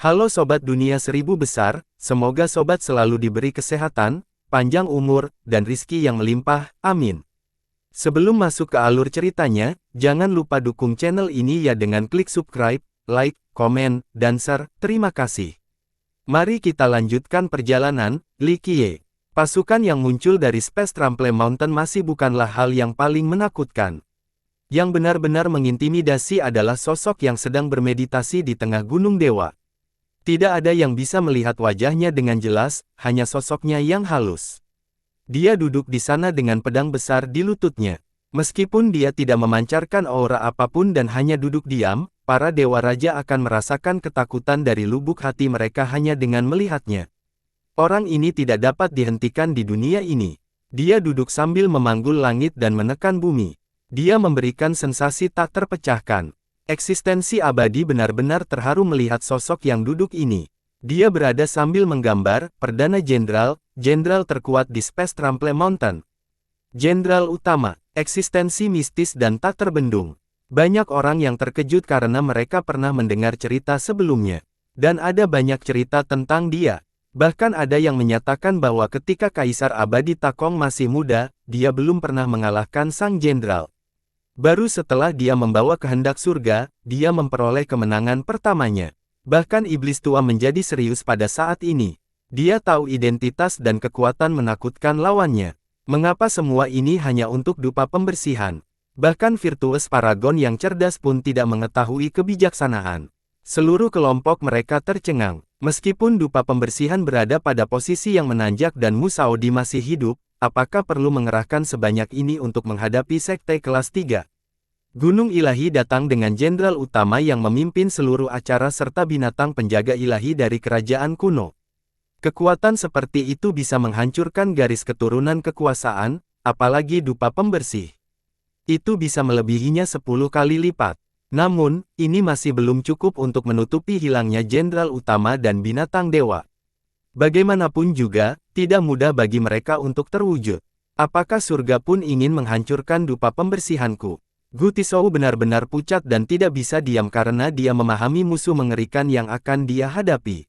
Halo Sobat Dunia Seribu Besar, semoga Sobat selalu diberi kesehatan, panjang umur, dan rizki yang melimpah, amin. Sebelum masuk ke alur ceritanya, jangan lupa dukung channel ini ya dengan klik subscribe, like, komen, dan share, terima kasih. Mari kita lanjutkan perjalanan, Li Qiye. Pasukan yang muncul dari Space Trample Mountain masih bukanlah hal yang paling menakutkan. Yang benar-benar mengintimidasi adalah sosok yang sedang bermeditasi di tengah Gunung Dewa. Tidak ada yang bisa melihat wajahnya dengan jelas, hanya sosoknya yang halus. Dia duduk di sana dengan pedang besar di lututnya. Meskipun dia tidak memancarkan aura apapun dan hanya duduk diam, para dewa raja akan merasakan ketakutan dari lubuk hati mereka hanya dengan melihatnya. Orang ini tidak dapat dihentikan di dunia ini. Dia duduk sambil memanggul langit dan menekan bumi. Dia memberikan sensasi tak terpecahkan. Eksistensi abadi benar-benar terharu melihat sosok yang duduk ini. Dia berada sambil menggambar, Perdana Jenderal terkuat di Space Trample Mountain. Jenderal utama, eksistensi mistis dan tak terbendung. Banyak orang yang terkejut karena mereka pernah mendengar cerita sebelumnya. Dan ada banyak cerita tentang dia. Bahkan ada yang menyatakan bahwa ketika Kaisar Abadi Takong masih muda, dia belum pernah mengalahkan sang jenderal. Baru setelah dia membawa kehendak surga, dia memperoleh kemenangan pertamanya. Bahkan iblis tua menjadi serius pada saat ini. Dia tahu identitas dan kekuatan menakutkan lawannya. Mengapa semua ini hanya untuk dupa pembersihan? Bahkan virtues paragon yang cerdas pun tidak mengetahui kebijaksanaan. Seluruh kelompok mereka tercengang. Meskipun dupa pembersihan berada pada posisi yang menanjak dan Musaodi masih hidup, apakah perlu mengerahkan sebanyak ini untuk menghadapi sekte kelas 3? Gunung Ilahi datang dengan jenderal utama yang memimpin seluruh acara serta binatang penjaga ilahi dari kerajaan kuno. Kekuatan seperti itu bisa menghancurkan garis keturunan kekuasaan, apalagi dupa pembersih. Itu bisa melebihinya 10 kali lipat. Namun, ini masih belum cukup untuk menutupi hilangnya jenderal utama dan binatang dewa. Bagaimanapun juga, tidak mudah bagi mereka untuk terwujud. Apakah surga pun ingin menghancurkan dupa pembersihanku? Gu Tizhou benar-benar pucat dan tidak bisa diam karena dia memahami musuh mengerikan yang akan dia hadapi.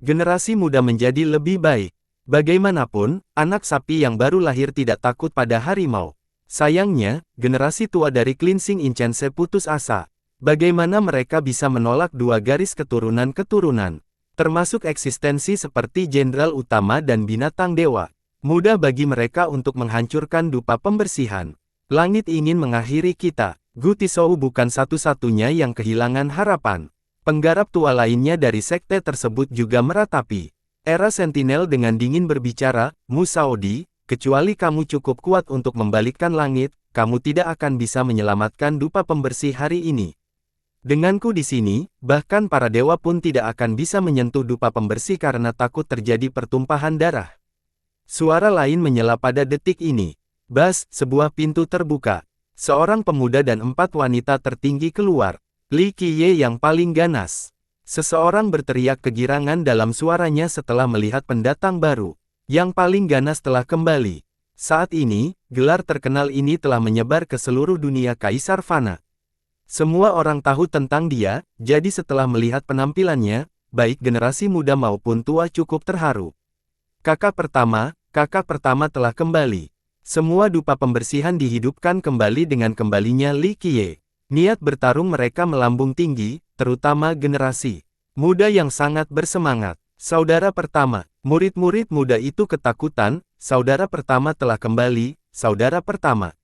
Generasi muda menjadi lebih baik. Bagaimanapun, anak sapi yang baru lahir tidak takut pada harimau. Sayangnya, generasi tua dari Cleansing Incense putus asa. Bagaimana mereka bisa menolak dua garis keturunan-keturunan, termasuk eksistensi seperti jenderal utama dan binatang dewa. Mudah bagi mereka untuk menghancurkan dupa pembersihan. Langit ingin mengakhiri kita. Gu Tizhou bukan satu-satunya yang kehilangan harapan. Penggarap tua lainnya dari sekte tersebut juga meratapi. Era Sentinel dengan dingin berbicara, Musaodi, kecuali kamu cukup kuat untuk membalikkan langit, kamu tidak akan bisa menyelamatkan dupa pembersih hari ini. Denganku di sini, bahkan para dewa pun tidak akan bisa menyentuh dupa pembersih karena takut terjadi pertumpahan darah. Suara lain menyela pada detik ini. Bas, sebuah pintu terbuka. Seorang pemuda dan 4 wanita tertinggi keluar. Li Qiye yang paling ganas. Seseorang berteriak kegirangan dalam suaranya setelah melihat pendatang baru. Yang paling ganas telah kembali. Saat ini, gelar terkenal ini telah menyebar ke seluruh dunia Kaisar Fana. Semua orang tahu tentang dia, jadi setelah melihat penampilannya, baik generasi muda maupun tua cukup terharu. Kakak pertama telah kembali. Semua dupa pembersihan dihidupkan kembali dengan kembalinya Li Qiye. Niat bertarung mereka melambung tinggi, terutama generasi muda yang sangat bersemangat. Saudara pertama, murid-murid muda itu ketakutan, saudara pertama telah kembali, saudara pertama.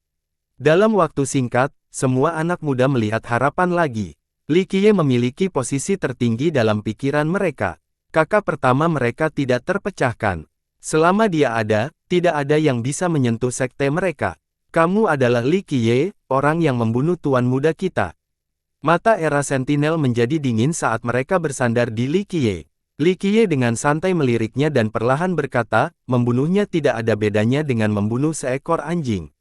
Dalam waktu singkat, semua anak muda melihat harapan lagi. Li Qiye memiliki posisi tertinggi dalam pikiran mereka. Kakak pertama mereka tidak terpecahkan. Selama dia ada, tidak ada yang bisa menyentuh sekte mereka. Kamu adalah Li Qiye, orang yang membunuh tuan muda kita. Mata era Sentinel menjadi dingin saat mereka bersandar di Li Qiye. Li Qiye dengan santai meliriknya dan perlahan berkata, membunuhnya tidak ada bedanya dengan membunuh seekor anjing.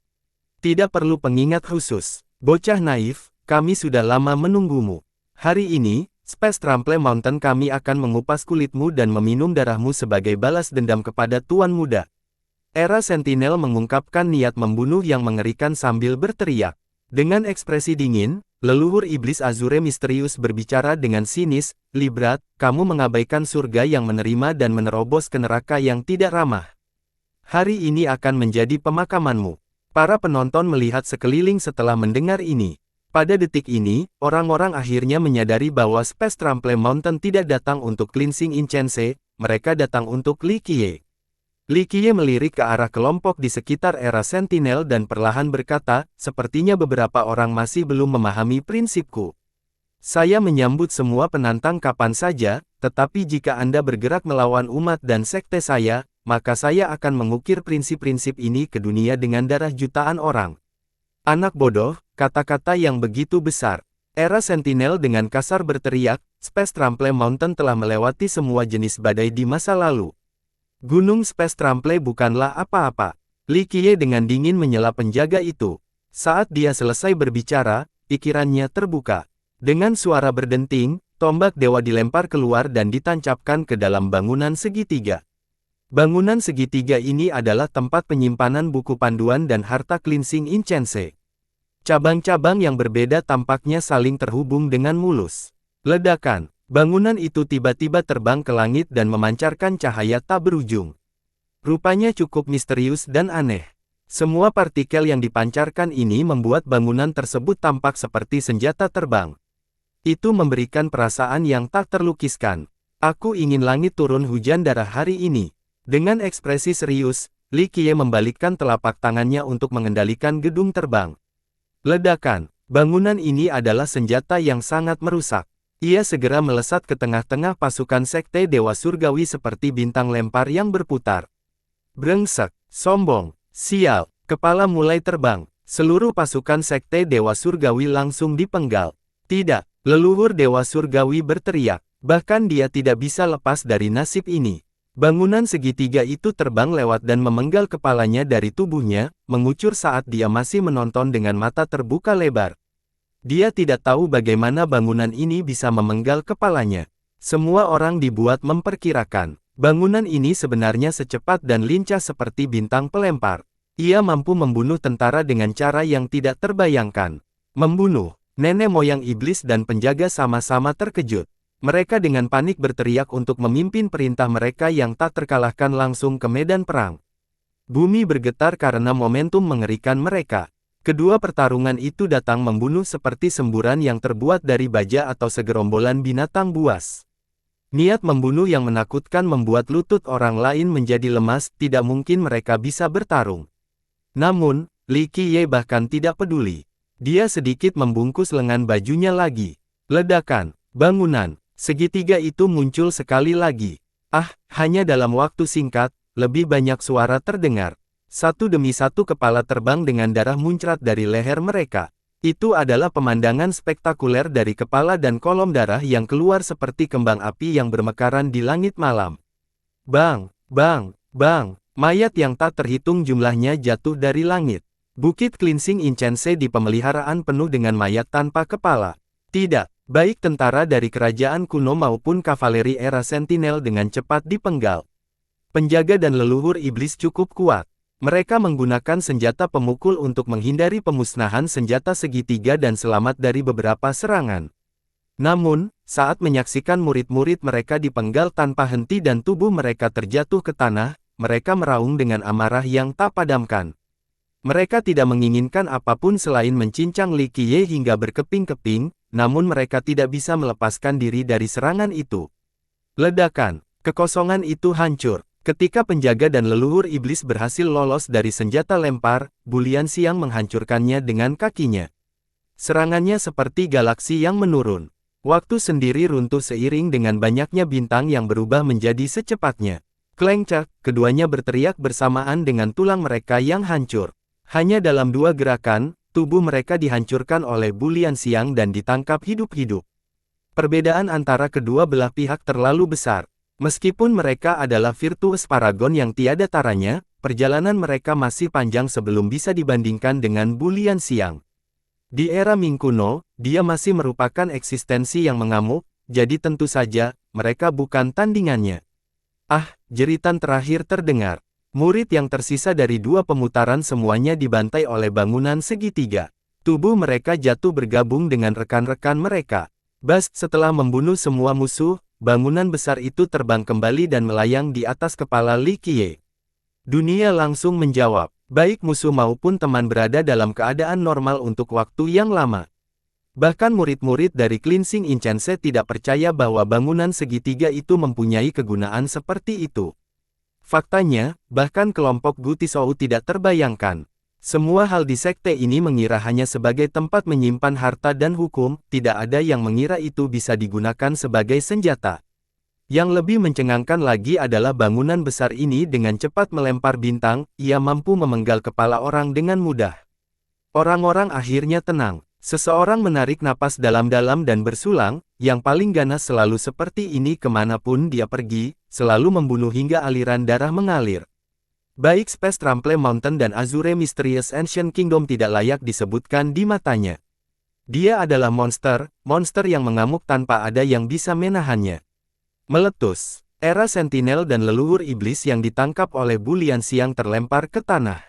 Tidak perlu pengingat khusus. Bocah naif, kami sudah lama menunggumu. Hari ini, Space Trample Mountain kami akan mengupas kulitmu dan meminum darahmu sebagai balas dendam kepada tuan muda. Era Sentinel mengungkapkan niat membunuh yang mengerikan sambil berteriak. Dengan ekspresi dingin, leluhur iblis Azure misterius berbicara dengan sinis, Librat, kamu mengabaikan surga yang menerima dan menerobos ke neraka yang tidak ramah. Hari ini akan menjadi pemakamanmu. Para penonton melihat sekeliling setelah mendengar ini. Pada detik ini, orang-orang akhirnya menyadari bahwa Space Trample Mountain tidak datang untuk cleansing Incense, mereka datang untuk Li Qiye. Li Qiye melirik ke arah kelompok di sekitar era Sentinel dan perlahan berkata, sepertinya beberapa orang masih belum memahami prinsipku. Saya menyambut semua penantang kapan saja, tetapi jika Anda bergerak melawan umat dan sekte saya, maka saya akan mengukir prinsip-prinsip ini ke dunia dengan darah jutaan orang. Anak bodoh, kata-kata yang begitu besar. Era Sentinel dengan kasar berteriak, Space Trample Mountain telah melewati semua jenis badai di masa lalu. Gunung Space Trample bukanlah apa-apa. Li Qiye dengan dingin menyela penjaga itu. Saat dia selesai berbicara, pikirannya terbuka. Dengan suara berdenting, tombak dewa dilempar keluar dan ditancapkan ke dalam bangunan segitiga. Bangunan segitiga ini adalah tempat penyimpanan buku panduan dan harta cleansing Incense. Cabang-cabang yang berbeda tampaknya saling terhubung dengan mulus. Ledakan. Bangunan itu tiba-tiba terbang ke langit dan memancarkan cahaya tak berujung. Rupanya cukup misterius dan aneh. Semua partikel yang dipancarkan ini membuat bangunan tersebut tampak seperti senjata terbang. Itu memberikan perasaan yang tak terlukiskan. Aku ingin langit turun hujan darah hari ini. Dengan ekspresi serius, Li Qiye membalikkan telapak tangannya untuk mengendalikan gedung terbang. Ledakan. Bangunan ini adalah senjata yang sangat merusak. Ia segera melesat ke tengah-tengah pasukan sekte Dewa Surgawi seperti bintang lempar yang berputar. Brengsek, sombong, sial, kepala mulai terbang. Seluruh pasukan sekte Dewa Surgawi langsung dipenggal. Tidak, leluhur Dewa Surgawi berteriak. Bahkan dia tidak bisa lepas dari nasib ini. Bangunan segitiga itu terbang lewat dan memenggal kepalanya dari tubuhnya, mengucur saat dia masih menonton dengan mata terbuka lebar. Dia tidak tahu bagaimana bangunan ini bisa memenggal kepalanya. Semua orang dibuat memperkirakan, bangunan ini sebenarnya secepat dan lincah seperti bintang pelempar. Ia mampu membunuh tentara dengan cara yang tidak terbayangkan. Membunuh, nenek moyang iblis dan penjaga sama-sama terkejut. Mereka dengan panik berteriak untuk memimpin perintah mereka yang tak terkalahkan langsung ke medan perang. Bumi bergetar karena momentum mengerikan mereka. Kedua pertarungan itu datang membunuh seperti semburan yang terbuat dari baja atau segerombolan binatang buas. Niat membunuh yang menakutkan membuat lutut orang lain menjadi lemas, tidak mungkin mereka bisa bertarung. Namun, Li Qiye bahkan tidak peduli. Dia sedikit membungkus lengan bajunya lagi. Ledakan, bangunan, segitiga itu muncul sekali lagi. Hanya dalam waktu singkat, lebih banyak suara terdengar. Satu demi satu kepala terbang dengan darah muncrat dari leher mereka. Itu adalah pemandangan spektakuler dari kepala dan kolom darah yang keluar seperti kembang api yang bermekaran di langit malam. Bang, bang, bang, mayat yang tak terhitung jumlahnya jatuh dari langit. Bukit Cleansing Incense di pemeliharaan penuh dengan mayat tanpa kepala. Tidak, baik tentara dari kerajaan kuno maupun kavaleri era Sentinel dengan cepat dipenggal. Penjaga dan leluhur iblis cukup kuat. Mereka menggunakan senjata pemukul untuk menghindari pemusnahan senjata segitiga dan selamat dari beberapa serangan. Namun, saat menyaksikan murid-murid mereka dipenggal tanpa henti dan tubuh mereka terjatuh ke tanah, mereka meraung dengan amarah yang tak padamkan. Mereka tidak menginginkan apapun selain mencincang Li Qiye hingga berkeping-keping, namun mereka tidak bisa melepaskan diri dari serangan itu. Ledakan, kekosongan itu hancur. Ketika penjaga dan leluhur iblis berhasil lolos dari senjata lempar, Bulian Siang menghancurkannya dengan kakinya. Serangannya seperti galaksi yang menurun. Waktu sendiri runtuh seiring dengan banyaknya bintang yang berubah menjadi secepatnya. Klengcak, keduanya berteriak bersamaan dengan tulang mereka yang hancur. Hanya dalam 2 gerakan, tubuh mereka dihancurkan oleh Bulian Siang dan ditangkap hidup-hidup. Perbedaan antara kedua belah pihak terlalu besar. Meskipun mereka adalah virtues paragon yang tiada taranya, perjalanan mereka masih panjang sebelum bisa dibandingkan dengan Bulian Siang. Di era Ming kuno, dia masih merupakan eksistensi yang mengamuk, jadi tentu saja, mereka bukan tandingannya. Jeritan terakhir terdengar. Murid yang tersisa dari 2 pemutaran semuanya dibantai oleh bangunan segitiga. Tubuh mereka jatuh bergabung dengan rekan-rekan mereka. Bas, setelah membunuh semua musuh, bangunan besar itu terbang kembali dan melayang di atas kepala Li Qiye. Dunia langsung menjawab, baik musuh maupun teman berada dalam keadaan normal untuk waktu yang lama. Bahkan murid-murid dari Cleansing Incense tidak percaya bahwa bangunan segitiga itu mempunyai kegunaan seperti itu. Faktanya, bahkan kelompok Gu Tizhou tidak terbayangkan. Semua hal di sekte ini mengira hanya sebagai tempat menyimpan harta dan hukum, tidak ada yang mengira itu bisa digunakan sebagai senjata. Yang lebih mencengangkan lagi adalah bangunan besar ini dengan cepat melempar bintang, ia mampu memenggal kepala orang dengan mudah. Orang-orang akhirnya tenang. Seseorang menarik napas dalam-dalam dan bersulang, yang paling ganas selalu seperti ini kemanapun dia pergi, selalu membunuh hingga aliran darah mengalir. Baik Space Trample Mountain dan Azure Mysterious Ancient Kingdom tidak layak disebutkan di matanya. Dia adalah monster yang mengamuk tanpa ada yang bisa menahannya. Meletus, era Sentinel dan leluhur iblis yang ditangkap oleh Bulian Siang terlempar ke tanah.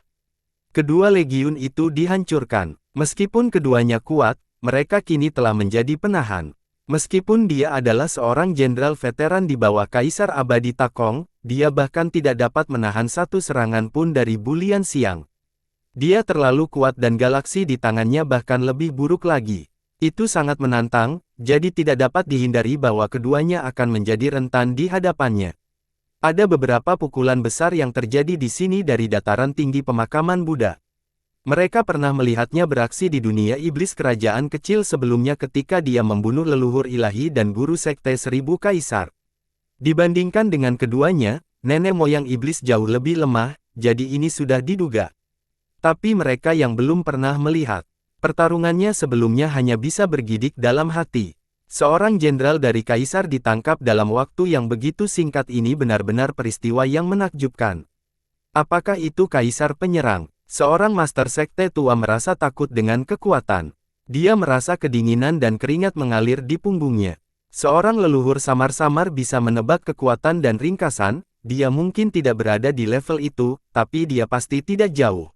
Kedua legiun itu dihancurkan. Meskipun keduanya kuat, mereka kini telah menjadi penahan. Meskipun dia adalah seorang jenderal veteran di bawah Kaisar Abadi Takong, dia bahkan tidak dapat menahan satu serangan pun dari Bulian Siang. Dia terlalu kuat dan galaksi di tangannya bahkan lebih buruk lagi. Itu sangat menantang, jadi tidak dapat dihindari bahwa keduanya akan menjadi rentan di hadapannya. Ada beberapa pukulan besar yang terjadi di sini dari dataran tinggi pemakaman Buddha. Mereka pernah melihatnya beraksi di dunia iblis kerajaan kecil sebelumnya ketika dia membunuh leluhur ilahi dan guru sekte 1000 kaisar. Dibandingkan dengan keduanya, nenek moyang iblis jauh lebih lemah, jadi ini sudah diduga. Tapi mereka yang belum pernah melihat pertarungannya sebelumnya hanya bisa bergidik dalam hati. Seorang jenderal dari kaisar ditangkap dalam waktu yang begitu singkat ini benar-benar peristiwa yang menakjubkan. Apakah itu kaisar penyerang? Seorang master sekte tua merasa takut dengan kekuatan. Dia merasa kedinginan dan keringat mengalir di punggungnya. Seorang leluhur samar-samar bisa menebak kekuatan dan ringkasan, dia mungkin tidak berada di level itu, tapi dia pasti tidak jauh.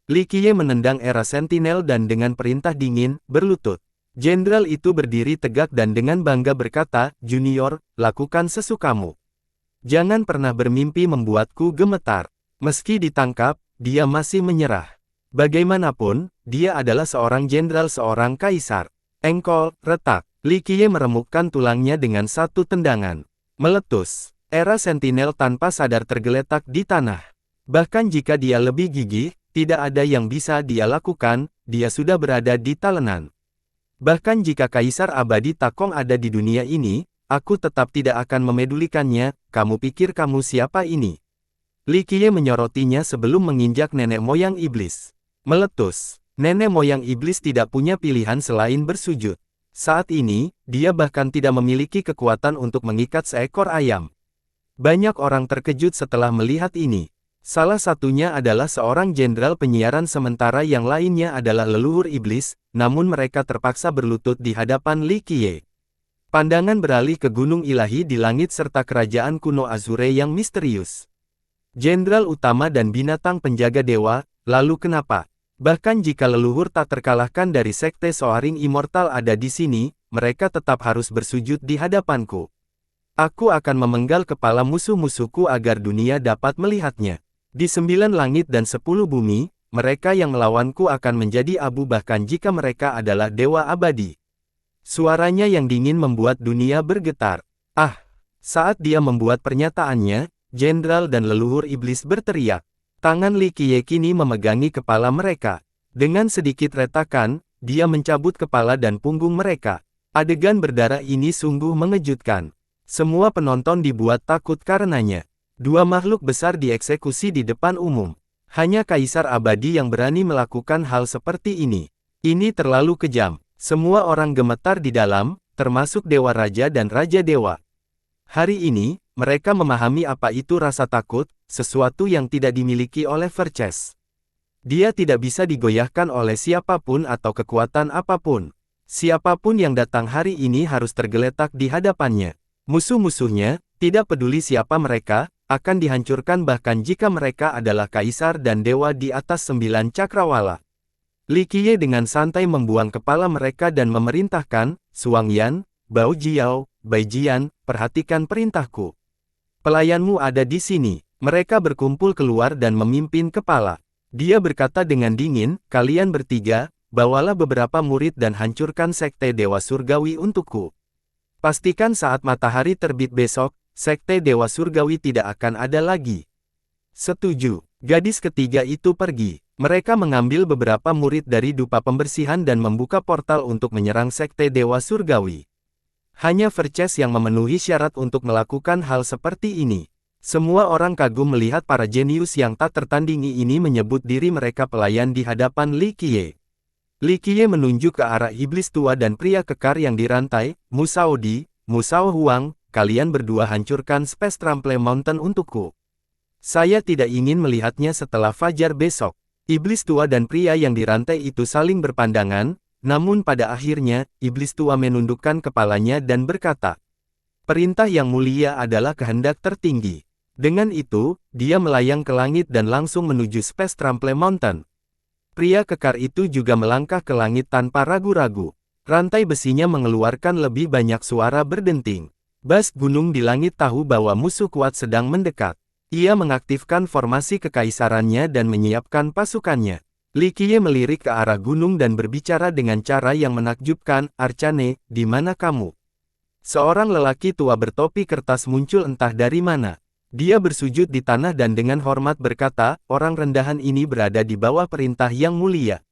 Li Qiye menendang era Sentinel dan dengan perintah dingin, berlutut. Jenderal itu berdiri tegak dan dengan bangga berkata, "Junior, lakukan sesukamu. Jangan pernah bermimpi membuatku gemetar." Meski ditangkap, dia masih menyerah. Bagaimanapun, dia adalah seorang jenderal seorang kaisar. Engkol, retak. Li Qiye meremukkan tulangnya dengan satu tendangan. Meletus. Era Sentinel tanpa sadar tergeletak di tanah. Bahkan jika dia lebih gigih, tidak ada yang bisa dia lakukan, dia sudah berada di talenan. Bahkan jika Kaisar Abadi Takong ada di dunia ini, aku tetap tidak akan memedulikannya, kamu pikir kamu siapa ini? Li Qiye menyorotinya sebelum menginjak nenek moyang iblis. Meletus. Nenek moyang iblis tidak punya pilihan selain bersujud. Saat ini, dia bahkan tidak memiliki kekuatan untuk mengikat seekor ayam. Banyak orang terkejut setelah melihat ini. Salah satunya adalah seorang jenderal penyiaran sementara yang lainnya adalah leluhur iblis, namun mereka terpaksa berlutut di hadapan Li Qiye. Pandangan beralih ke gunung ilahi di langit serta kerajaan kuno Azure yang misterius. Jenderal utama dan binatang penjaga dewa, lalu kenapa? Bahkan jika leluhur tak terkalahkan dari sekte Soaring Immortal ada di sini, mereka tetap harus bersujud di hadapanku. Aku akan memenggal kepala musuh-musuhku agar dunia dapat melihatnya. Di 9 langit dan 10 bumi, mereka yang melawanku akan menjadi abu bahkan jika mereka adalah dewa abadi. Suaranya yang dingin membuat dunia bergetar. Ah! Saat dia membuat pernyataannya, jenderal dan leluhur iblis berteriak. Tangan Li Qiye kini memegangi kepala mereka. Dengan sedikit retakan, dia mencabut kepala dan punggung mereka. Adegan berdarah ini sungguh mengejutkan. Semua penonton dibuat takut karenanya. Dua makhluk besar dieksekusi di depan umum. Hanya Kaisar Abadi yang berani melakukan hal seperti ini. Ini terlalu kejam. Semua orang gemetar di dalam, termasuk Dewa Raja dan Raja Dewa. Hari ini, mereka memahami apa itu rasa takut, sesuatu yang tidak dimiliki oleh Verces. Dia tidak bisa digoyahkan oleh siapapun atau kekuatan apapun. Siapapun yang datang hari ini harus tergeletak di hadapannya. Musuh-musuhnya, tidak peduli siapa mereka, akan dihancurkan bahkan jika mereka adalah kaisar dan dewa di atas 9 cakrawala. Li Qiye dengan santai membuang kepala mereka dan memerintahkan, Suang Yan, Bao Jiao, Bai Jian, perhatikan perintahku. Pelayanmu ada di sini. Mereka berkumpul keluar dan memimpin kepala. Dia berkata dengan dingin, kalian bertiga, bawalah beberapa murid dan hancurkan Sekte Dewa Surgawi untukku. Pastikan saat matahari terbit besok, Sekte Dewa Surgawi tidak akan ada lagi. Setuju. Gadis ketiga itu pergi. Mereka mengambil beberapa murid dari dupa pembersihan dan membuka portal untuk menyerang Sekte Dewa Surgawi. Hanya Verces yang memenuhi syarat untuk melakukan hal seperti ini. Semua orang kagum melihat para jenius yang tak tertandingi ini menyebut diri mereka pelayan di hadapan Li Qiye. Li Qiye menunjuk ke arah iblis tua dan pria kekar yang dirantai, Musao Di, Musao Huang, kalian berdua hancurkan Space Trample Mountain untukku. Saya tidak ingin melihatnya setelah fajar besok. Iblis tua dan pria yang dirantai itu saling berpandangan, namun pada akhirnya, iblis tua menundukkan kepalanya dan berkata, perintah yang mulia adalah kehendak tertinggi. Dengan itu, dia melayang ke langit dan langsung menuju Space Trample Mountain. Pria kekar itu juga melangkah ke langit tanpa ragu-ragu. Rantai besinya mengeluarkan lebih banyak suara berdenting. Bas gunung di langit tahu bahwa musuh kuat sedang mendekat. Ia mengaktifkan formasi kekaisarannya dan menyiapkan pasukannya. Li Qiye melirik ke arah gunung dan berbicara dengan cara yang menakjubkan, Arcane, di mana kamu? Seorang lelaki tua bertopi kertas muncul entah dari mana. Dia bersujud di tanah dan dengan hormat berkata, orang rendahan ini berada di bawah perintah yang mulia.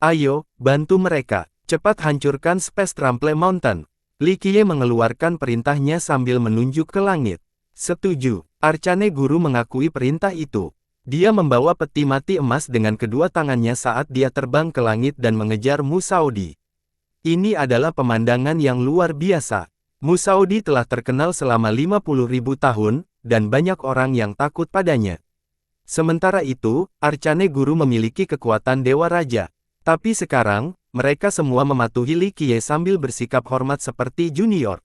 Ayo, bantu mereka. Cepat hancurkan Space Trample Mountain. Li Qiye mengeluarkan perintahnya sambil menunjuk ke langit. Setuju. Arcane guru mengakui perintah itu. Dia membawa peti mati emas dengan kedua tangannya saat dia terbang ke langit dan mengejar Musao Di. Ini adalah pemandangan yang luar biasa. Musao Di telah terkenal selama 50.000 tahun, dan banyak orang yang takut padanya. Sementara itu, Arcane guru memiliki kekuatan Dewa Raja. Tapi sekarang, mereka semua mematuhi Li Qiye sambil bersikap hormat seperti junior.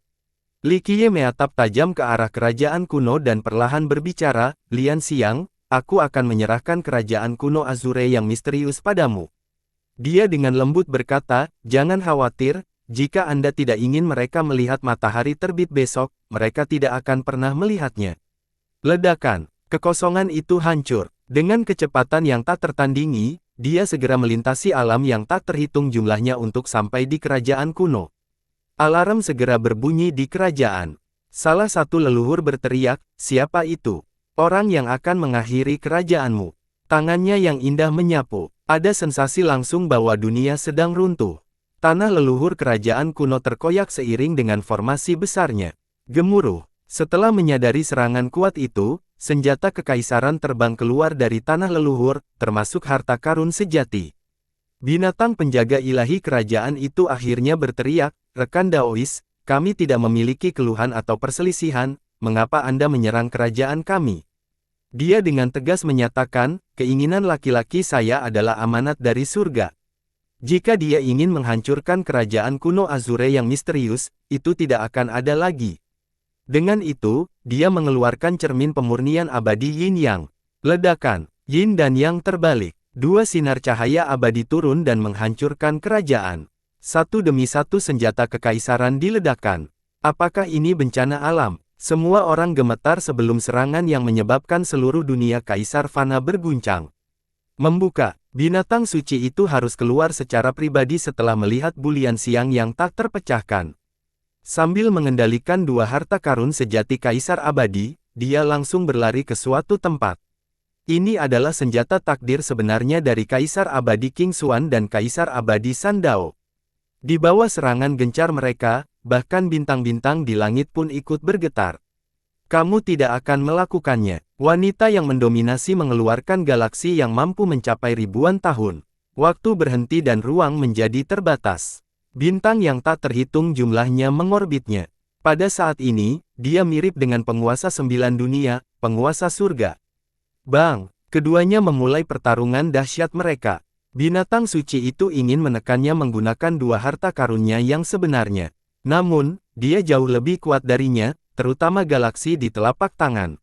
Li Qiye menatap tajam ke arah kerajaan kuno dan perlahan berbicara, Lian Xiang, aku akan menyerahkan kerajaan kuno Azure yang misterius padamu. Dia dengan lembut berkata, jangan khawatir, jika Anda tidak ingin mereka melihat matahari terbit besok, mereka tidak akan pernah melihatnya. Ledakan, kekosongan itu hancur. Dengan kecepatan yang tak tertandingi, dia segera melintasi alam yang tak terhitung jumlahnya untuk sampai di kerajaan kuno. Alarm segera berbunyi di kerajaan. Salah satu leluhur berteriak, siapa itu? Orang yang akan mengakhiri kerajaanmu. Tangannya yang indah menyapu. Ada sensasi langsung bahwa dunia sedang runtuh. Tanah leluhur kerajaan kuno terkoyak seiring dengan formasi besarnya. Gemuruh. Setelah menyadari serangan kuat itu, senjata kekaisaran terbang keluar dari tanah leluhur, termasuk harta karun sejati. Binatang penjaga ilahi kerajaan itu akhirnya berteriak, rekan Daois, kami tidak memiliki keluhan atau perselisihan, mengapa Anda menyerang kerajaan kami? Dia dengan tegas menyatakan, keinginan laki-laki saya adalah amanat dari surga. Jika dia ingin menghancurkan kerajaan kuno Azure yang misterius, itu tidak akan ada lagi. Dengan itu, dia mengeluarkan cermin pemurnian abadi Yin Yang. Ledakan, Yin dan Yang terbalik. Dua sinar cahaya abadi turun dan menghancurkan kerajaan. Satu demi satu senjata kekaisaran diledakkan. Apakah ini bencana alam? Semua orang gemetar sebelum serangan yang menyebabkan seluruh dunia kaisar fana berguncang. Membuka, binatang suci itu harus keluar secara pribadi setelah melihat bulian siang yang tak terpecahkan. Sambil mengendalikan dua harta karun sejati kaisar abadi, dia langsung berlari ke suatu tempat. Ini adalah senjata takdir sebenarnya dari kaisar abadi King Xuan dan kaisar abadi Sandao. Di bawah serangan gencar mereka, bahkan bintang-bintang di langit pun ikut bergetar. Kamu tidak akan melakukannya. Wanita yang mendominasi mengeluarkan galaksi yang mampu mencapai ribuan tahun. Waktu berhenti dan ruang menjadi terbatas. Bintang yang tak terhitung jumlahnya mengorbitnya. Pada saat ini, dia mirip dengan penguasa 9 dunia, penguasa surga. Bang! Keduanya memulai pertarungan dahsyat mereka. Binatang suci itu ingin menekannya menggunakan dua harta karunnya yang sebenarnya. Namun, dia jauh lebih kuat darinya, terutama galaksi di telapak tangan.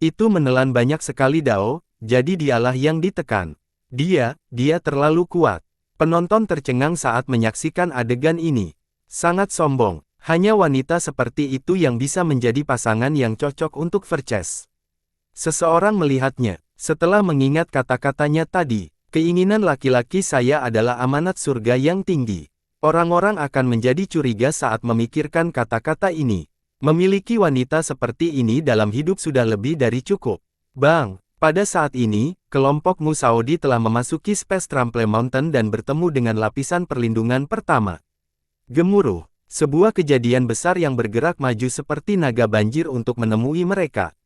Itu menelan banyak sekali Dao, jadi dialah yang ditekan. Dia terlalu kuat. Penonton tercengang saat menyaksikan adegan ini. Sangat sombong. Hanya wanita seperti itu yang bisa menjadi pasangan yang cocok untuk Verces. Seseorang melihatnya. Setelah mengingat kata-katanya tadi, keinginan laki-laki saya adalah amanat surga yang tinggi. Orang-orang akan menjadi curiga saat memikirkan kata-kata ini. Memiliki wanita seperti ini dalam hidup sudah lebih dari cukup. Bang! Pada saat ini, kelompok Musaodi telah memasuki Space Trample Mountain dan bertemu dengan lapisan perlindungan pertama. Gemuruh, sebuah kejadian besar yang bergerak maju seperti naga banjir untuk menemui mereka.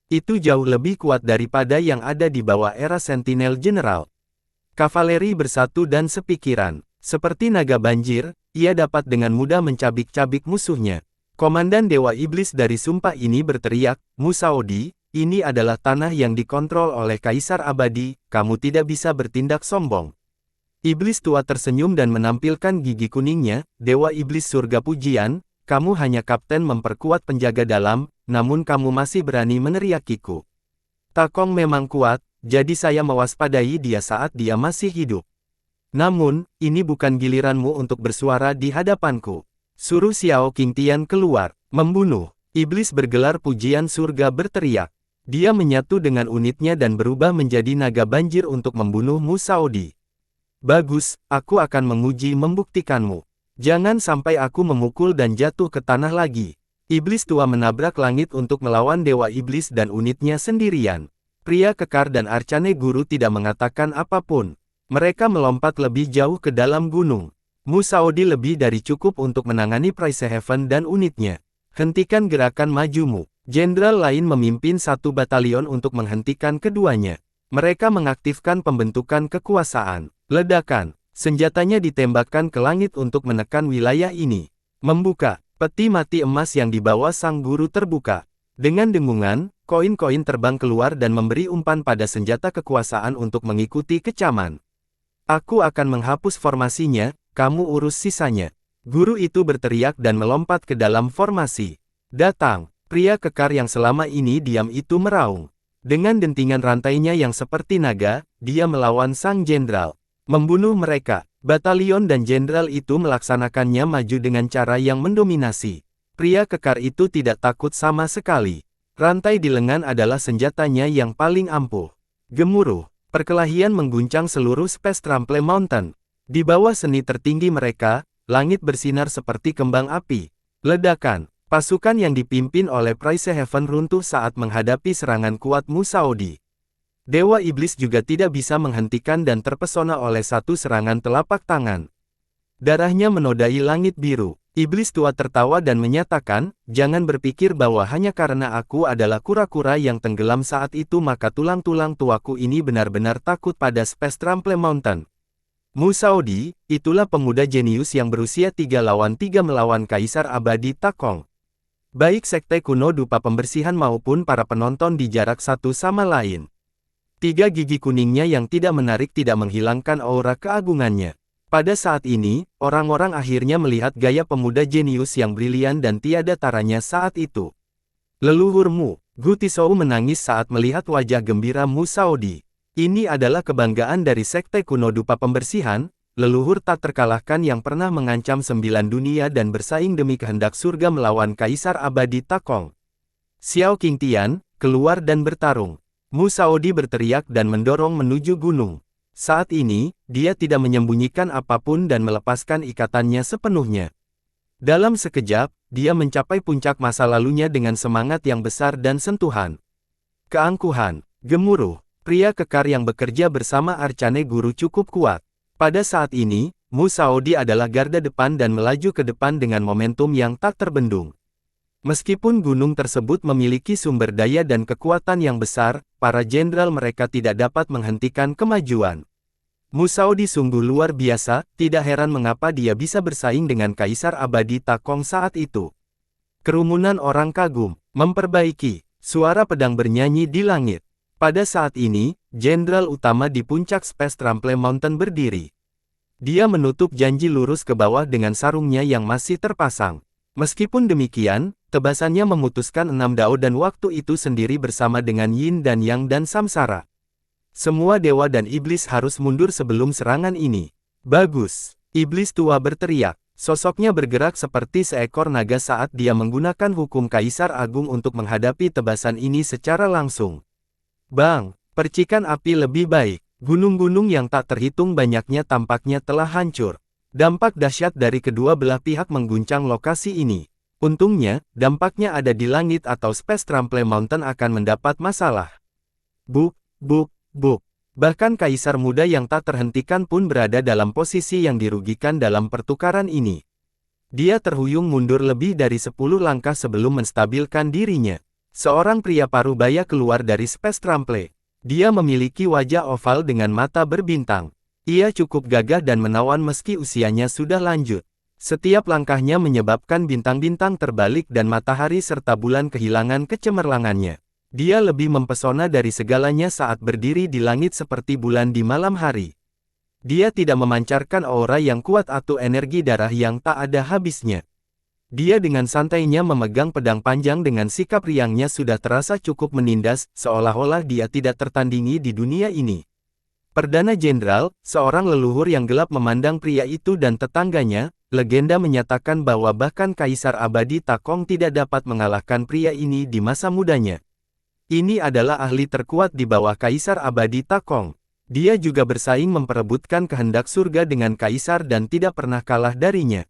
Itu jauh lebih kuat daripada yang ada di bawah era Sentinel General. Kavaleri bersatu dan sepikiran. Seperti naga banjir, ia dapat dengan mudah mencabik-cabik musuhnya. Komandan Dewa Iblis dari sumpah ini berteriak, Musaodi, ini adalah tanah yang dikontrol oleh Kaisar Abadi, kamu tidak bisa bertindak sombong. Iblis tua tersenyum dan menampilkan gigi kuningnya, Dewa Iblis surga pujian, kamu hanya kapten memperkuat penjaga dalam, namun kamu masih berani meneriakiku. Takong memang kuat, jadi saya mewaspadai dia saat dia masih hidup. Namun, ini bukan giliranmu untuk bersuara di hadapanku. Suruh Xiao Qingtian keluar, membunuh. Iblis bergelar pujian surga berteriak. Dia menyatu dengan unitnya dan berubah menjadi naga banjir untuk membunuh Musaodi. Bagus, aku akan menguji membuktikanmu. Jangan sampai aku memukul dan jatuh ke tanah lagi. Iblis tua menabrak langit untuk melawan Dewa Iblis dan unitnya sendirian. Pria kekar dan Arcane Guru tidak mengatakan apapun. Mereka melompat lebih jauh ke dalam gunung. Musaodi lebih dari cukup untuk menangani Price Heaven dan unitnya. Hentikan gerakan majumu. Jenderal lain memimpin satu batalion untuk menghentikan keduanya. Mereka mengaktifkan pembentukan kekuasaan. Ledakan. Senjatanya ditembakkan ke langit untuk menekan wilayah ini. Membuka. Peti mati emas yang dibawa sang guru terbuka. Dengan dengungan, koin-koin terbang keluar dan memberi umpan pada senjata kekuasaan untuk mengikuti kecaman. Aku akan menghapus formasinya, kamu urus sisanya. Guru itu berteriak dan melompat ke dalam formasi. Datang. Pria kekar yang selama ini diam itu meraung. Dengan dentingan rantainya yang seperti naga, dia melawan sang jenderal. Membunuh mereka. Batalion dan jenderal itu melaksanakannya maju dengan cara yang mendominasi. Pria kekar itu tidak takut sama sekali. Rantai di lengan adalah senjatanya yang paling ampuh. Gemuruh. Perkelahian mengguncang seluruh Space Trample Mountain. Di bawah seni tertinggi mereka, langit bersinar seperti kembang api. Ledakan. Pasukan yang dipimpin oleh Price Heaven runtuh saat menghadapi serangan kuat Musaodi. Dewa Iblis juga tidak bisa menghentikan dan terpesona oleh satu serangan telapak tangan. Darahnya menodai langit biru. Iblis tua tertawa dan menyatakan, jangan berpikir bahwa hanya karena aku adalah kura-kura yang tenggelam saat itu maka tulang-tulang tuaku ini benar-benar takut pada Space Trample Mountain. Musaodi, itulah pemuda jenius yang berusia 3 lawan 3 melawan Kaisar Abadi Takong. Baik sekte kuno dupa pembersihan maupun para penonton di jarak satu sama lain. 3 gigi kuningnya yang tidak menarik tidak menghilangkan aura keagungannya. Pada saat ini, orang-orang akhirnya melihat gaya pemuda jenius yang brilian dan tiada taranya saat itu. Leluhurmu, Gu Tizhou menangis saat melihat wajah gembira Musaodi. Ini adalah kebanggaan dari sekte kuno dupa pembersihan, leluhur tak terkalahkan yang pernah mengancam 9 dunia dan bersaing demi kehendak surga melawan Kaisar Abadi Takong. Xiao Qingtian, keluar dan bertarung. Musaodi berteriak dan mendorong menuju gunung. Saat ini, dia tidak menyembunyikan apapun dan melepaskan ikatannya sepenuhnya. Dalam sekejap, dia mencapai puncak masa lalunya dengan semangat yang besar dan sentuhan. Keangkuhan, gemuruh, pria kekar yang bekerja bersama Arcane Guru cukup kuat. Pada saat ini, Musaodi adalah garda depan dan melaju ke depan dengan momentum yang tak terbendung. Meskipun gunung tersebut memiliki sumber daya dan kekuatan yang besar, para jenderal mereka tidak dapat menghentikan kemajuan. Musaodi sungguh luar biasa, tidak heran mengapa dia bisa bersaing dengan Kaisar Abadi Takong saat itu. Kerumunan orang kagum, memperbaiki, suara pedang bernyanyi di langit. Pada saat ini, jenderal utama di puncak Space Trample Mountain berdiri. Dia menutup janji lurus ke bawah dengan sarungnya yang masih terpasang. Meskipun demikian, tebasannya memutuskan 6 dao dan waktu itu sendiri bersama dengan Yin dan Yang dan Samsara. Semua dewa dan iblis harus mundur sebelum serangan ini. Bagus. Iblis tua berteriak. Sosoknya bergerak seperti seekor naga saat dia menggunakan hukum Kaisar Agung untuk menghadapi tebasan ini secara langsung. Bang, percikan api lebih baik. Gunung-gunung yang tak terhitung banyaknya tampaknya telah hancur. Dampak dahsyat dari kedua belah pihak mengguncang lokasi ini. Untungnya, dampaknya ada di langit atau Space Trample Mountain akan mendapat masalah. Buk, buk, buk. Bahkan Kaisar Muda yang tak terhentikan pun berada dalam posisi yang dirugikan dalam pertukaran ini. Dia terhuyung mundur lebih dari 10 langkah sebelum menstabilkan dirinya. Seorang pria parubaya keluar dari Space Trample. Dia memiliki wajah oval dengan mata berbintang. Ia cukup gagah dan menawan meski usianya sudah lanjut. Setiap langkahnya menyebabkan bintang-bintang terbalik dan matahari serta bulan kehilangan kecemerlangannya. Dia lebih mempesona dari segalanya saat berdiri di langit seperti bulan di malam hari. Dia tidak memancarkan aura yang kuat atau energi darah yang tak ada habisnya. Dia dengan santainya memegang pedang panjang dengan sikap riangnya sudah terasa cukup menindas, seolah-olah dia tidak tertandingi di dunia ini. Perdana Jenderal, seorang leluhur yang gelap memandang pria itu dan tetangganya. Legenda menyatakan bahwa bahkan Kaisar Abadi Takong tidak dapat mengalahkan pria ini di masa mudanya. Ini adalah ahli terkuat di bawah Kaisar Abadi Takong. Dia juga bersaing memperebutkan kehendak surga dengan Kaisar dan tidak pernah kalah darinya.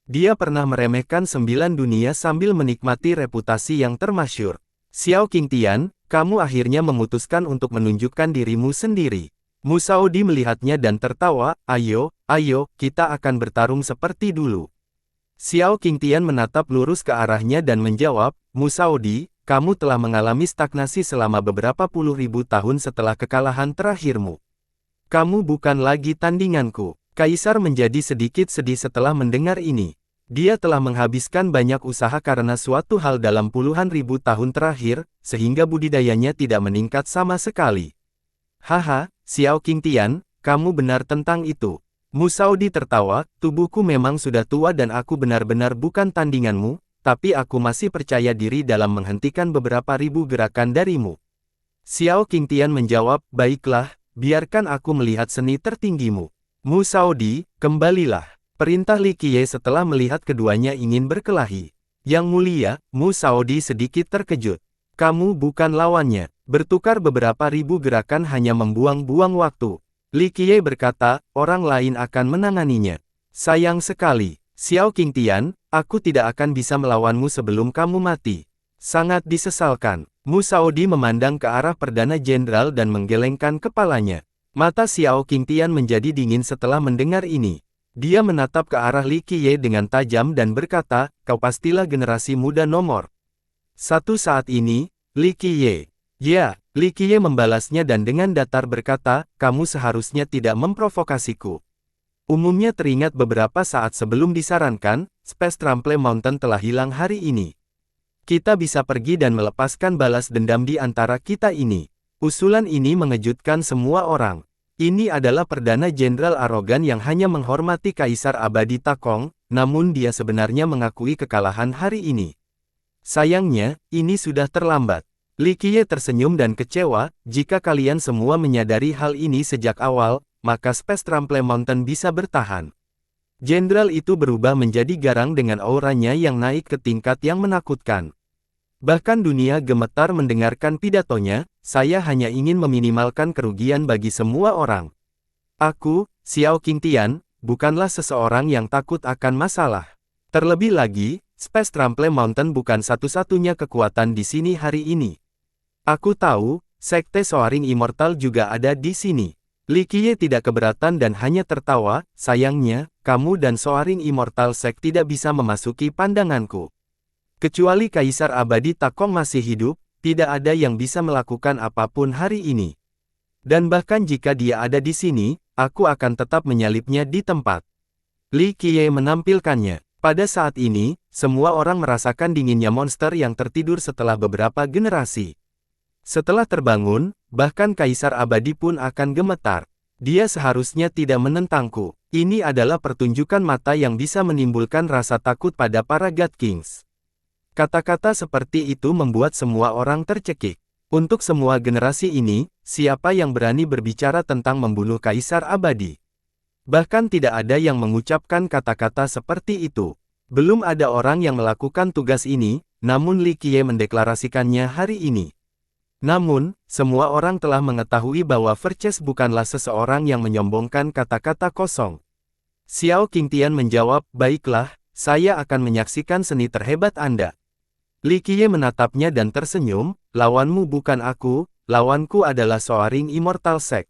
Dia pernah meremehkan 9 dunia sambil menikmati reputasi yang termasyhur. Xiao Qingtian, kamu akhirnya memutuskan untuk menunjukkan dirimu sendiri. Musaudi melihatnya dan tertawa, ayo, kita akan bertarung seperti dulu. Xiao Qingtian menatap lurus ke arahnya dan menjawab, Musaudi, kamu telah mengalami stagnasi selama beberapa puluh ribu tahun setelah kekalahan terakhirmu. Kamu bukan lagi tandinganku. Kaisar menjadi sedikit sedih setelah mendengar ini. Dia telah menghabiskan banyak usaha karena suatu hal dalam puluhan ribu tahun terakhir, sehingga budidayanya tidak meningkat sama sekali. Haha, Xiao Qingtian, kamu benar tentang itu. Musaudi tertawa, tubuhku memang sudah tua dan aku benar-benar bukan tandinganmu, tapi aku masih percaya diri dalam menghentikan beberapa ribu gerakan darimu. Xiao Qingtian menjawab, baiklah, biarkan aku melihat seni tertinggimu. Musaudi, kembalilah. Perintah Li Qiye setelah melihat keduanya ingin berkelahi. Yang mulia, Musaudi sedikit terkejut. Kamu bukan lawannya. Bertukar beberapa ribu gerakan hanya membuang-buang waktu. Li Qiye berkata, orang lain akan menanganinya. Sayang sekali, Xiao Qingtian, aku tidak akan bisa melawanmu sebelum kamu mati. Sangat disesalkan. Musaudi memandang ke arah Perdana Jenderal dan menggelengkan kepalanya. Mata Xiao Qingtian menjadi dingin setelah mendengar ini. Dia menatap ke arah Li Qiye dengan tajam dan berkata, kau pastilah generasi muda nomor 1 saat ini, Li Qiye. Ya, Li Qiye membalasnya dan dengan datar berkata, kamu seharusnya tidak memprovokasiku. Umumnya teringat beberapa saat sebelum disarankan, Space Trample Mountain telah hilang hari ini. Kita bisa pergi dan melepaskan balas dendam di antara kita ini. Usulan ini mengejutkan semua orang. Ini adalah Perdana Jenderal arogan yang hanya menghormati Kaisar Abadi Takong, namun dia sebenarnya mengakui kekalahan hari ini. Sayangnya, ini sudah terlambat. Li Qiye tersenyum dan kecewa, jika kalian semua menyadari hal ini sejak awal, maka Space Trample Mountain bisa bertahan. Jenderal itu berubah menjadi garang dengan auranya yang naik ke tingkat yang menakutkan. Bahkan dunia gemetar mendengarkan pidatonya, saya hanya ingin meminimalkan kerugian bagi semua orang. Aku, Xiao Qingtian, bukanlah seseorang yang takut akan masalah. Terlebih lagi, Space Trample Mountain bukan satu-satunya kekuatan di sini hari ini. Aku tahu, Sekte Soaring Immortal juga ada di sini. Li Qiye tidak keberatan dan hanya tertawa, sayangnya, kamu dan Soaring Immortal Sect tidak bisa memasuki pandanganku. Kecuali Kaisar Abadi Takong masih hidup, tidak ada yang bisa melakukan apapun hari ini. Dan bahkan jika dia ada di sini, aku akan tetap menyalipnya di tempat. Li Qiye menampilkannya. Pada saat ini, semua orang merasakan dinginnya monster yang tertidur setelah beberapa generasi. Setelah terbangun, bahkan Kaisar Abadi pun akan gemetar. Dia seharusnya tidak menentangku. Ini adalah pertunjukan mata yang bisa menimbulkan rasa takut pada para God Kings. Kata-kata seperti itu membuat semua orang tercekik. Untuk semua generasi ini, siapa yang berani berbicara tentang membunuh Kaisar Abadi? Bahkan tidak ada yang mengucapkan kata-kata seperti itu. Belum ada orang yang melakukan tugas ini, namun Li Qiye mendeklarasikannya hari ini. Namun, semua orang telah mengetahui bahwa Verces bukanlah seseorang yang menyombongkan kata-kata kosong. Xiao Qingtian menjawab, baiklah, saya akan menyaksikan seni terhebat Anda. Li Qiye menatapnya dan tersenyum, lawanmu bukan aku, lawanku adalah Soaring Immortal Sect.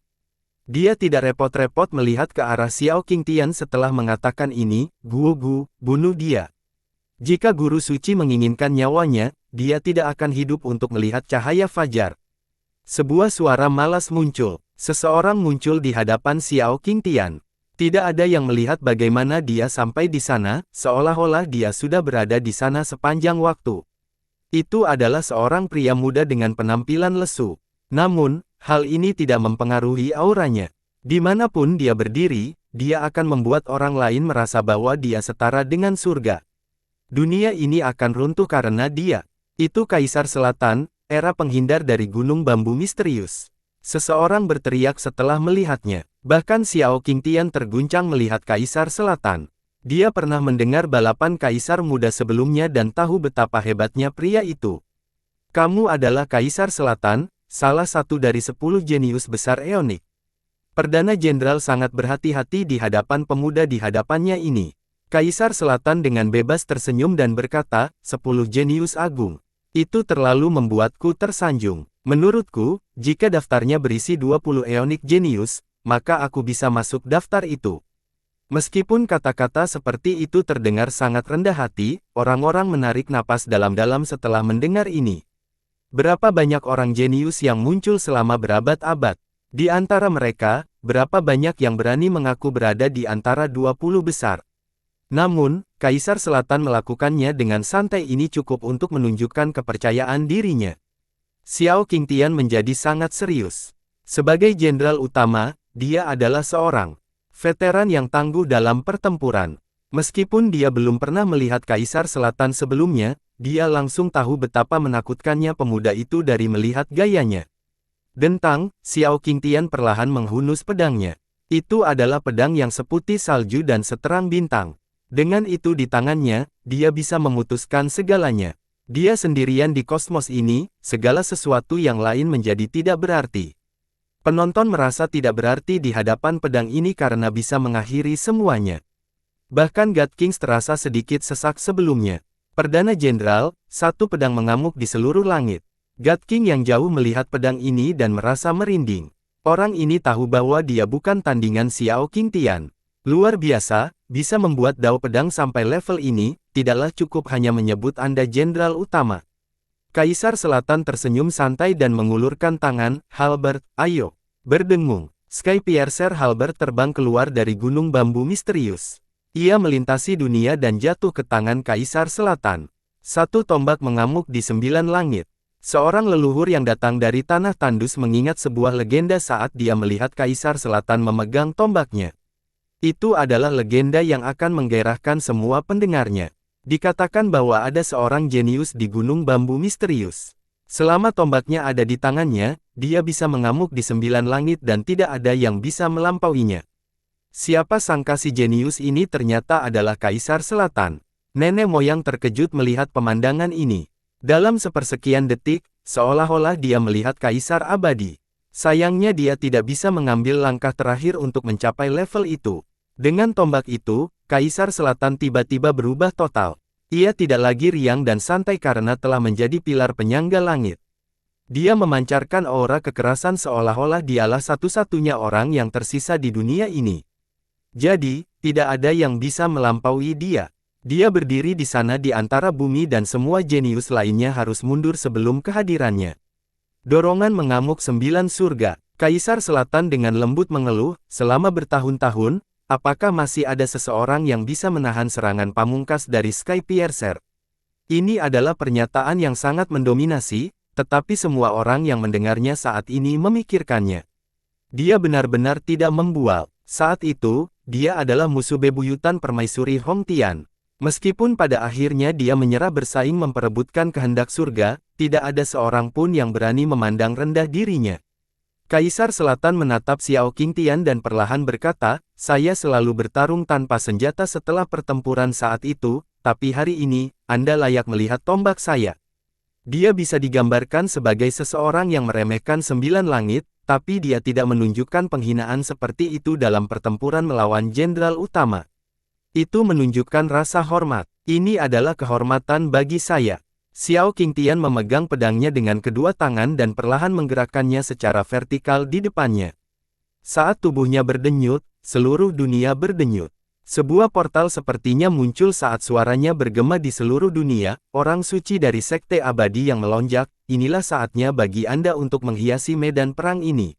Dia tidak repot-repot melihat ke arah Xiao Qingtian setelah mengatakan ini, Gu, bunuh dia. Jika guru suci menginginkan nyawanya, dia tidak akan hidup untuk melihat cahaya fajar. Sebuah suara malas muncul. Seseorang muncul di hadapan Xiao Qingtian. Tidak ada yang melihat bagaimana dia sampai di sana, seolah-olah dia sudah berada di sana sepanjang waktu. Itu adalah seorang pria muda dengan penampilan lesu. Namun, hal ini tidak mempengaruhi auranya. Dimanapun dia berdiri, dia akan membuat orang lain merasa bahwa dia setara dengan surga. Dunia ini akan runtuh karena dia. Itu Kaisar Selatan, era penghindar dari gunung bambu misterius. Seseorang berteriak setelah melihatnya. Bahkan Xiao Qingtian terguncang melihat Kaisar Selatan. Dia pernah mendengar balapan kaisar muda sebelumnya dan tahu betapa hebatnya pria itu. Kamu adalah Kaisar Selatan, salah satu dari 10 jenius besar Eonik. Perdana Jenderal sangat berhati-hati di hadapan pemuda di hadapannya ini. Kaisar Selatan dengan bebas tersenyum dan berkata, 10 jenius agung. Itu terlalu membuatku tersanjung. Menurutku, jika daftarnya berisi 20 Eonik jenius, maka aku bisa masuk daftar itu. Meskipun kata-kata seperti itu terdengar sangat rendah hati, orang-orang menarik napas dalam-dalam setelah mendengar ini. Berapa banyak orang jenius yang muncul selama berabad-abad? Di antara mereka, berapa banyak yang berani mengaku berada di antara 20 besar? Namun, Kaisar Selatan melakukannya dengan santai ini cukup untuk menunjukkan kepercayaan dirinya. Xiao Qingtian menjadi sangat serius. Sebagai jenderal utama, dia adalah seorang veteran yang tangguh dalam pertempuran. Meskipun dia belum pernah melihat Kaisar Selatan sebelumnya, dia langsung tahu betapa menakutkannya pemuda itu dari melihat gayanya. Dentang, Xiao Qingtian perlahan menghunus pedangnya. Itu adalah pedang yang seputih salju dan seterang bintang. Dengan itu di tangannya, dia bisa memutuskan segalanya. Dia sendirian di kosmos ini, segala sesuatu yang lain menjadi tidak berarti. Penonton merasa tidak berarti di hadapan pedang ini karena bisa mengakhiri semuanya. Bahkan God Kings terasa sedikit sesak sebelumnya. Perdana Jenderal, satu pedang mengamuk di seluruh langit. God King yang jauh melihat pedang ini dan merasa merinding. Orang ini tahu bahwa dia bukan tandingan Xiao Qingtian. Luar biasa, bisa membuat dao pedang sampai level ini, tidaklah cukup hanya menyebut Anda jenderal utama. Kaisar Selatan tersenyum santai dan mengulurkan tangan, Halberd, ayo. Berdengung, Skypiercer Halberd terbang keluar dari gunung bambu misterius. Ia melintasi dunia dan jatuh ke tangan Kaisar Selatan. Satu tombak mengamuk di 9 langit. Seorang leluhur yang datang dari tanah tandus mengingat sebuah legenda saat dia melihat Kaisar Selatan memegang tombaknya. Itu adalah legenda yang akan menggairahkan semua pendengarnya. Dikatakan bahwa ada seorang jenius di gunung bambu misterius. Selama tombaknya ada di tangannya, dia bisa mengamuk di 9 langit dan tidak ada yang bisa melampauinya. Siapa sangka si jenius ini ternyata adalah Kaisar Selatan. Nenek moyang terkejut melihat pemandangan ini. Dalam sepersekian detik, seolah-olah dia melihat Kaisar abadi. Sayangnya dia tidak bisa mengambil langkah terakhir untuk mencapai level itu. Dengan tombak itu, Kaisar Selatan tiba-tiba berubah total. Ia tidak lagi riang dan santai karena telah menjadi pilar penyangga langit. Dia memancarkan aura kekerasan seolah-olah dialah satu-satunya orang yang tersisa di dunia ini. Jadi, tidak ada yang bisa melampaui dia. Dia berdiri di sana di antara bumi dan semua jenius lainnya harus mundur sebelum kehadirannya. Dorongan mengamuk 9 surga. Kaisar Selatan dengan lembut mengeluh, selama bertahun-tahun, apakah masih ada seseorang yang bisa menahan serangan pamungkas dari Skypiercer? Ini adalah pernyataan yang sangat mendominasi, tetapi semua orang yang mendengarnya saat ini memikirkannya. Dia benar-benar tidak membual. Saat itu, dia adalah musuh bebuyutan permaisuri Hong Tian. Meskipun pada akhirnya dia menyerah bersaing memperebutkan kehendak surga, tidak ada seorang pun yang berani memandang rendah dirinya. Kaisar Selatan menatap Xiao Qingtian dan perlahan berkata, saya selalu bertarung tanpa senjata setelah pertempuran saat itu, tapi hari ini, Anda layak melihat tombak saya. Dia bisa digambarkan sebagai seseorang yang meremehkan 9 langit, tapi dia tidak menunjukkan penghinaan seperti itu dalam pertempuran melawan jenderal utama. Itu menunjukkan rasa hormat. Ini adalah kehormatan bagi saya. Xiao Qingtian memegang pedangnya dengan kedua tangan dan perlahan menggerakkannya secara vertikal di depannya. Saat tubuhnya berdenyut, seluruh dunia berdenyut. Sebuah portal sepertinya muncul saat suaranya bergema di seluruh dunia, orang suci dari Sekte Abadi yang melonjak, inilah saatnya bagi Anda untuk menghiasi medan perang ini.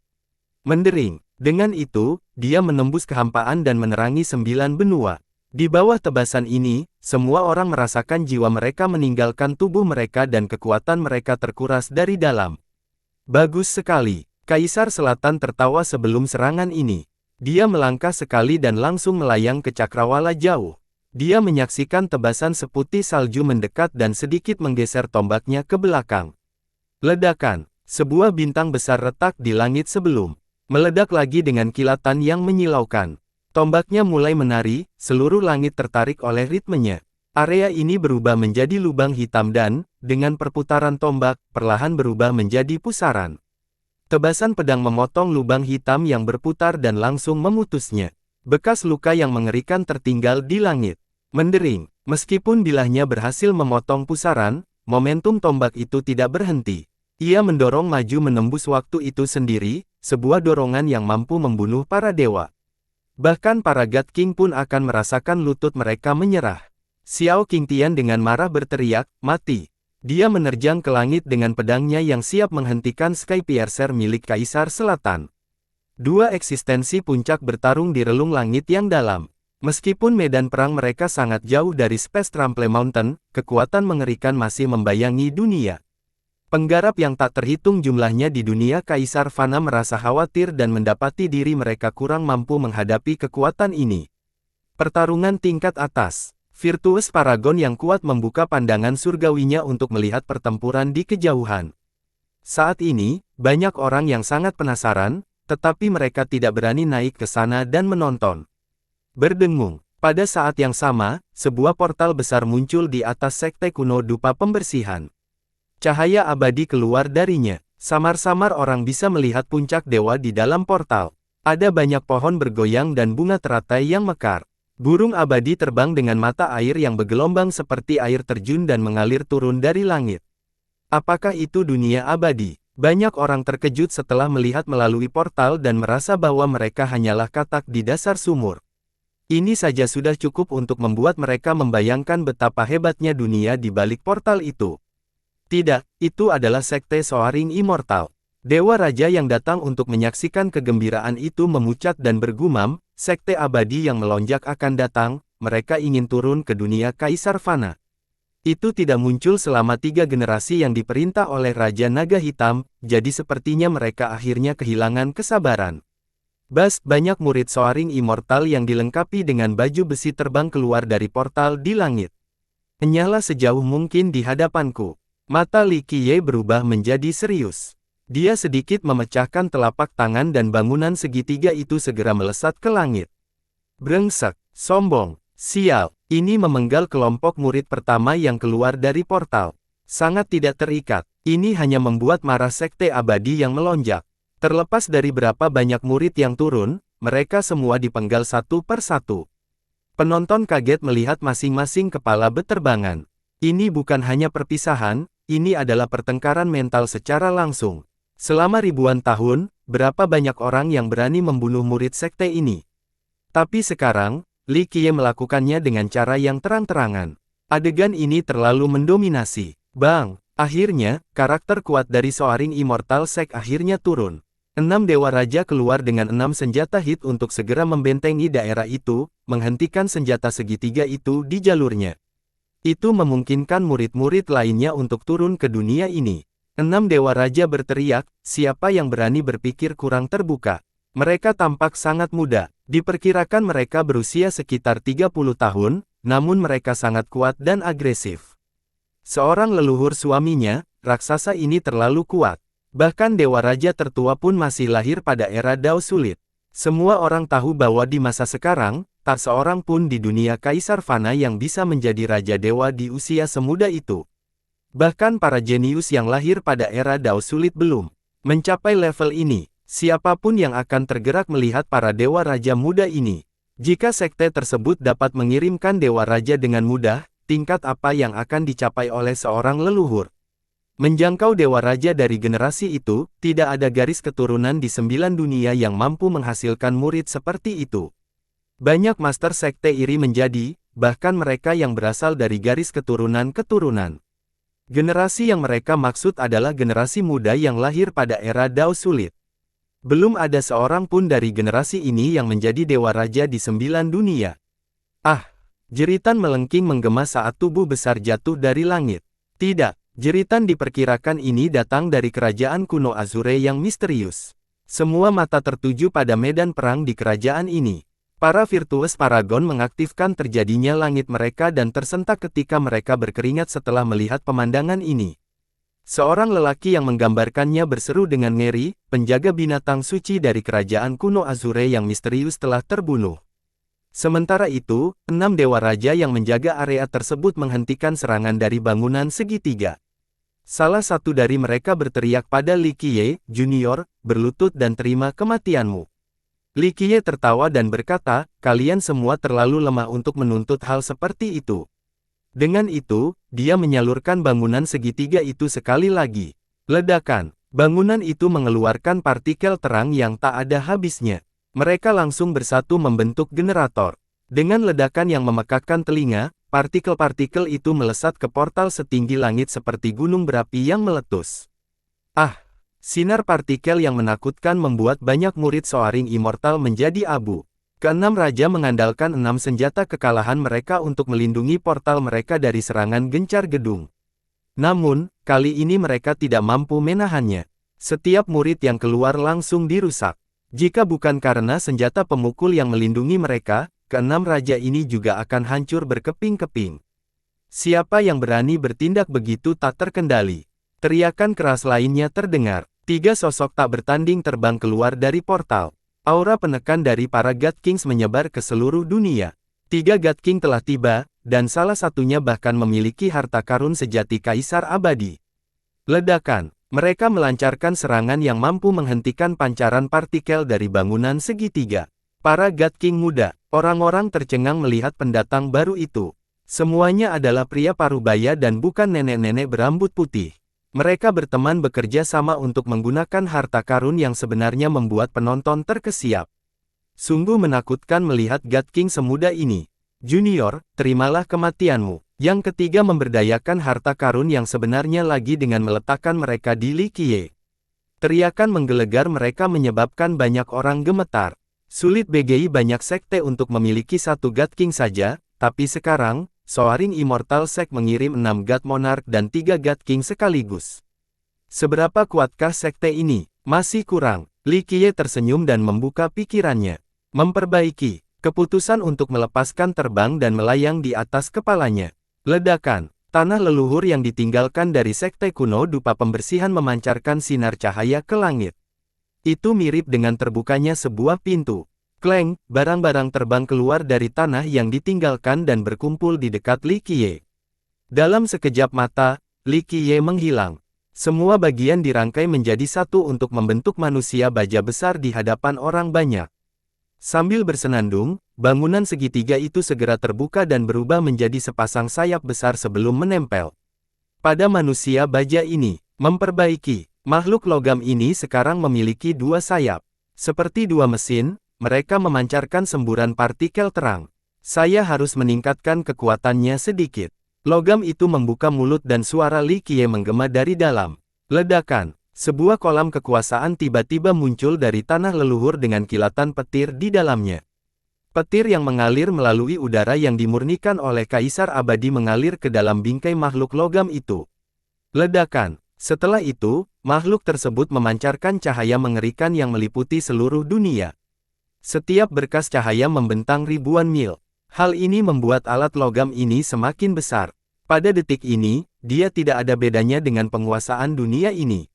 Mendering. Dengan itu, dia menembus kehampaan dan menerangi 9 benua. Di bawah tebasan ini, semua orang merasakan jiwa mereka meninggalkan tubuh mereka dan kekuatan mereka terkuras dari dalam. Bagus sekali. Kaisar Selatan tertawa sebelum serangan ini. Dia melangkah sekali dan langsung melayang ke cakrawala jauh. Dia menyaksikan tebasan seputih salju mendekat dan sedikit menggeser tombaknya ke belakang. Ledakan. Sebuah bintang besar retak di langit sebelum meledak lagi dengan kilatan yang menyilaukan. Tombaknya mulai menari, seluruh langit tertarik oleh ritmenya. Area ini berubah menjadi lubang hitam dan, dengan perputaran tombak, perlahan berubah menjadi pusaran. Tebasan pedang memotong lubang hitam yang berputar dan langsung memutusnya. Bekas luka yang mengerikan tertinggal di langit. Mendering, meskipun bilahnya berhasil memotong pusaran, momentum tombak itu tidak berhenti. Ia mendorong maju menembus waktu itu sendiri, sebuah dorongan yang mampu membunuh para dewa. Bahkan para God King pun akan merasakan lutut mereka menyerah. Xiao Qingtian dengan marah berteriak, mati. Dia menerjang ke langit dengan pedangnya yang siap menghentikan Sky Piercer milik Kaisar Selatan. Dua eksistensi puncak bertarung di relung langit yang dalam. Meskipun medan perang mereka sangat jauh dari Space Trample Mountain, kekuatan mengerikan masih membayangi dunia. Penggarap yang tak terhitung jumlahnya di dunia Kaisar Fana merasa khawatir dan mendapati diri mereka kurang mampu menghadapi kekuatan ini. Pertarungan tingkat atas. Virtuous Paragon yang kuat membuka pandangan surgawinya untuk melihat pertempuran di kejauhan. Saat ini, banyak orang yang sangat penasaran, tetapi mereka tidak berani naik ke sana dan menonton. Berdengung. Pada saat yang sama, sebuah portal besar muncul di atas sekte kuno dupa pembersihan. Cahaya abadi keluar darinya. Samar-samar orang bisa melihat puncak dewa di dalam portal. Ada banyak pohon bergoyang dan bunga teratai yang mekar. Burung abadi terbang dengan mata air yang bergelombang seperti air terjun dan mengalir turun dari langit. Apakah itu dunia abadi? Banyak orang terkejut setelah melihat melalui portal dan merasa bahwa mereka hanyalah katak di dasar sumur. Ini saja sudah cukup untuk membuat mereka membayangkan betapa hebatnya dunia di balik portal itu. Tidak, itu adalah sekte Soaring Immortal. Dewa Raja yang datang untuk menyaksikan kegembiraan itu memucat dan bergumam, sekte abadi yang melonjak akan datang, mereka ingin turun ke dunia Kaisar Fana. Itu tidak muncul selama 3 generasi yang diperintah oleh Raja Naga Hitam, jadi sepertinya mereka akhirnya kehilangan kesabaran. Banyak murid Soaring Immortal yang dilengkapi dengan baju besi terbang keluar dari portal di langit. Nyala sejauh mungkin di hadapanku. Mata Li Qiye berubah menjadi serius. Dia sedikit memecahkan telapak tangan dan bangunan segitiga itu segera melesat ke langit. Brengsek, sombong, sial, ini memenggal kelompok murid pertama yang keluar dari portal. Sangat tidak terikat, ini hanya membuat marah sekte abadi yang melonjak. Terlepas dari berapa banyak murid yang turun, mereka semua dipenggal satu per satu. Penonton kaget melihat masing-masing kepala beterbangan. Ini bukan hanya perpisahan, ini adalah pertengkaran mental secara langsung. Selama ribuan tahun, berapa banyak orang yang berani membunuh murid sekte ini? Tapi sekarang, Li Qiye melakukannya dengan cara yang terang-terangan. Adegan ini terlalu mendominasi. Bang! Akhirnya, karakter kuat dari Soaring Immortal Sect akhirnya turun. 6 Dewa Raja keluar dengan 6 senjata hit untuk segera membentengi daerah itu, menghentikan senjata segitiga itu di jalurnya. Itu memungkinkan murid-murid lainnya untuk turun ke dunia ini. 6 Dewa Raja berteriak, siapa yang berani berpikir kurang terbuka? Mereka tampak sangat muda. Diperkirakan mereka berusia sekitar 30 tahun, namun mereka sangat kuat dan agresif. Seorang leluhur suaminya, raksasa ini terlalu kuat. Bahkan Dewa Raja tertua pun masih lahir pada era Dao Sulit. Semua orang tahu bahwa di masa sekarang, tak seorang pun di dunia Kaisar Fana yang bisa menjadi Raja Dewa di usia semuda itu. Bahkan para jenius yang lahir pada era Dao Sulit belum mencapai level ini. Siapapun yang akan tergerak melihat para Dewa Raja muda ini. Jika sekte tersebut dapat mengirimkan Dewa Raja dengan mudah, tingkat apa yang akan dicapai oleh seorang leluhur? Menjangkau Dewa Raja dari generasi itu, tidak ada garis keturunan di 9 dunia yang mampu menghasilkan murid seperti itu. Banyak master sekte iri menjadi, bahkan mereka yang berasal dari garis keturunan-keturunan. Generasi yang mereka maksud adalah generasi muda yang lahir pada era Dao Sulit. Belum ada seorang pun dari generasi ini yang menjadi Dewa Raja di 9 dunia. Ah! Jeritan melengking menggema saat tubuh besar jatuh dari langit. Tidak. Jeritan diperkirakan ini datang dari kerajaan kuno Azure yang misterius. Semua mata tertuju pada medan perang di kerajaan ini. Para virtues paragon mengaktifkan terjadinya langit mereka dan tersentak ketika mereka berkeringat setelah melihat pemandangan ini. Seorang lelaki yang menggambarkannya berseru dengan ngeri, penjaga binatang suci dari kerajaan kuno Azure yang misterius telah terbunuh. Sementara itu, 6 Dewa Raja yang menjaga area tersebut menghentikan serangan dari bangunan segitiga. Salah satu dari mereka berteriak pada Li Qiye, Junior, berlutut dan terima kematianmu. Li Qiye tertawa dan berkata, kalian semua terlalu lemah untuk menuntut hal seperti itu. Dengan itu, dia menyalurkan bangunan segitiga itu sekali lagi. Ledakan. Bangunan itu mengeluarkan partikel terang yang tak ada habisnya. Mereka langsung bersatu membentuk generator. Dengan ledakan yang memekakkan telinga, partikel-partikel itu melesat ke portal setinggi langit seperti gunung berapi yang meletus. Ah! Sinar partikel yang menakutkan membuat banyak murid Soaring Immortal menjadi abu. Keenam raja mengandalkan 6 senjata kekalahan mereka untuk melindungi portal mereka dari serangan gencar gedung. Namun, kali ini mereka tidak mampu menahannya. Setiap murid yang keluar langsung dirusak. Jika bukan karena senjata pemukul yang melindungi mereka, keenam raja ini juga akan hancur berkeping-keping. Siapa yang berani bertindak begitu tak terkendali? Teriakan keras lainnya terdengar. 3 sosok tak bertanding terbang keluar dari portal. Aura penekan dari para God Kings menyebar ke seluruh dunia. 3 God King telah tiba, dan salah satunya bahkan memiliki harta karun sejati Kaisar Abadi. Ledakan. Mereka melancarkan serangan yang mampu menghentikan pancaran partikel dari bangunan segitiga. Para God King muda, orang-orang tercengang melihat pendatang baru itu. Semuanya adalah pria parubaya dan bukan nenek-nenek berambut putih. Mereka berteman bekerja sama untuk menggunakan harta karun yang sebenarnya membuat penonton terkesiap. Sungguh menakutkan melihat God King semuda ini. Junior, terimalah kematianmu. Yang ketiga memberdayakan harta karun yang sebenarnya lagi dengan meletakkan mereka di Li Qiye. Teriakan menggelegar mereka menyebabkan banyak orang gemetar. Sulit bagi banyak sekte untuk memiliki satu God King saja, tapi sekarang, Soaring Immortal Sect mengirim 6 God Monarch dan 3 God King sekaligus. Seberapa kuatkah sekte ini? Masih kurang. Li Qiye tersenyum dan membuka pikirannya. Memperbaiki. Keputusan untuk melepaskan terbang dan melayang di atas kepalanya. Ledakan. Tanah leluhur yang ditinggalkan dari sekte kuno dupa pembersihan memancarkan sinar cahaya ke langit. Itu mirip dengan terbukanya sebuah pintu. Kleng, barang-barang terbang keluar dari tanah yang ditinggalkan dan berkumpul di dekat Li Qiye. Dalam sekejap mata, Li Qiye menghilang. Semua bagian dirangkai menjadi satu untuk membentuk manusia baja besar di hadapan orang banyak. Sambil bersenandung, bangunan segitiga itu segera terbuka dan berubah menjadi sepasang sayap besar sebelum menempel pada manusia baja ini. Memperbaiki, makhluk logam ini sekarang memiliki 2 sayap. Seperti 2 mesin, mereka memancarkan semburan partikel terang. Saya harus meningkatkan kekuatannya sedikit. Logam itu membuka mulut dan suara Li Qiye menggema dari dalam. Ledakan. Sebuah kolam kekuasaan tiba-tiba muncul dari tanah leluhur dengan kilatan petir di dalamnya. Petir yang mengalir melalui udara yang dimurnikan oleh Kaisar Abadi mengalir ke dalam bingkai makhluk logam itu. Ledakan. Setelah itu, makhluk tersebut memancarkan cahaya mengerikan yang meliputi seluruh dunia. Setiap berkas cahaya membentang ribuan mil. Hal ini membuat alat logam ini semakin besar. Pada detik ini, dia tidak ada bedanya dengan penguasaan dunia ini.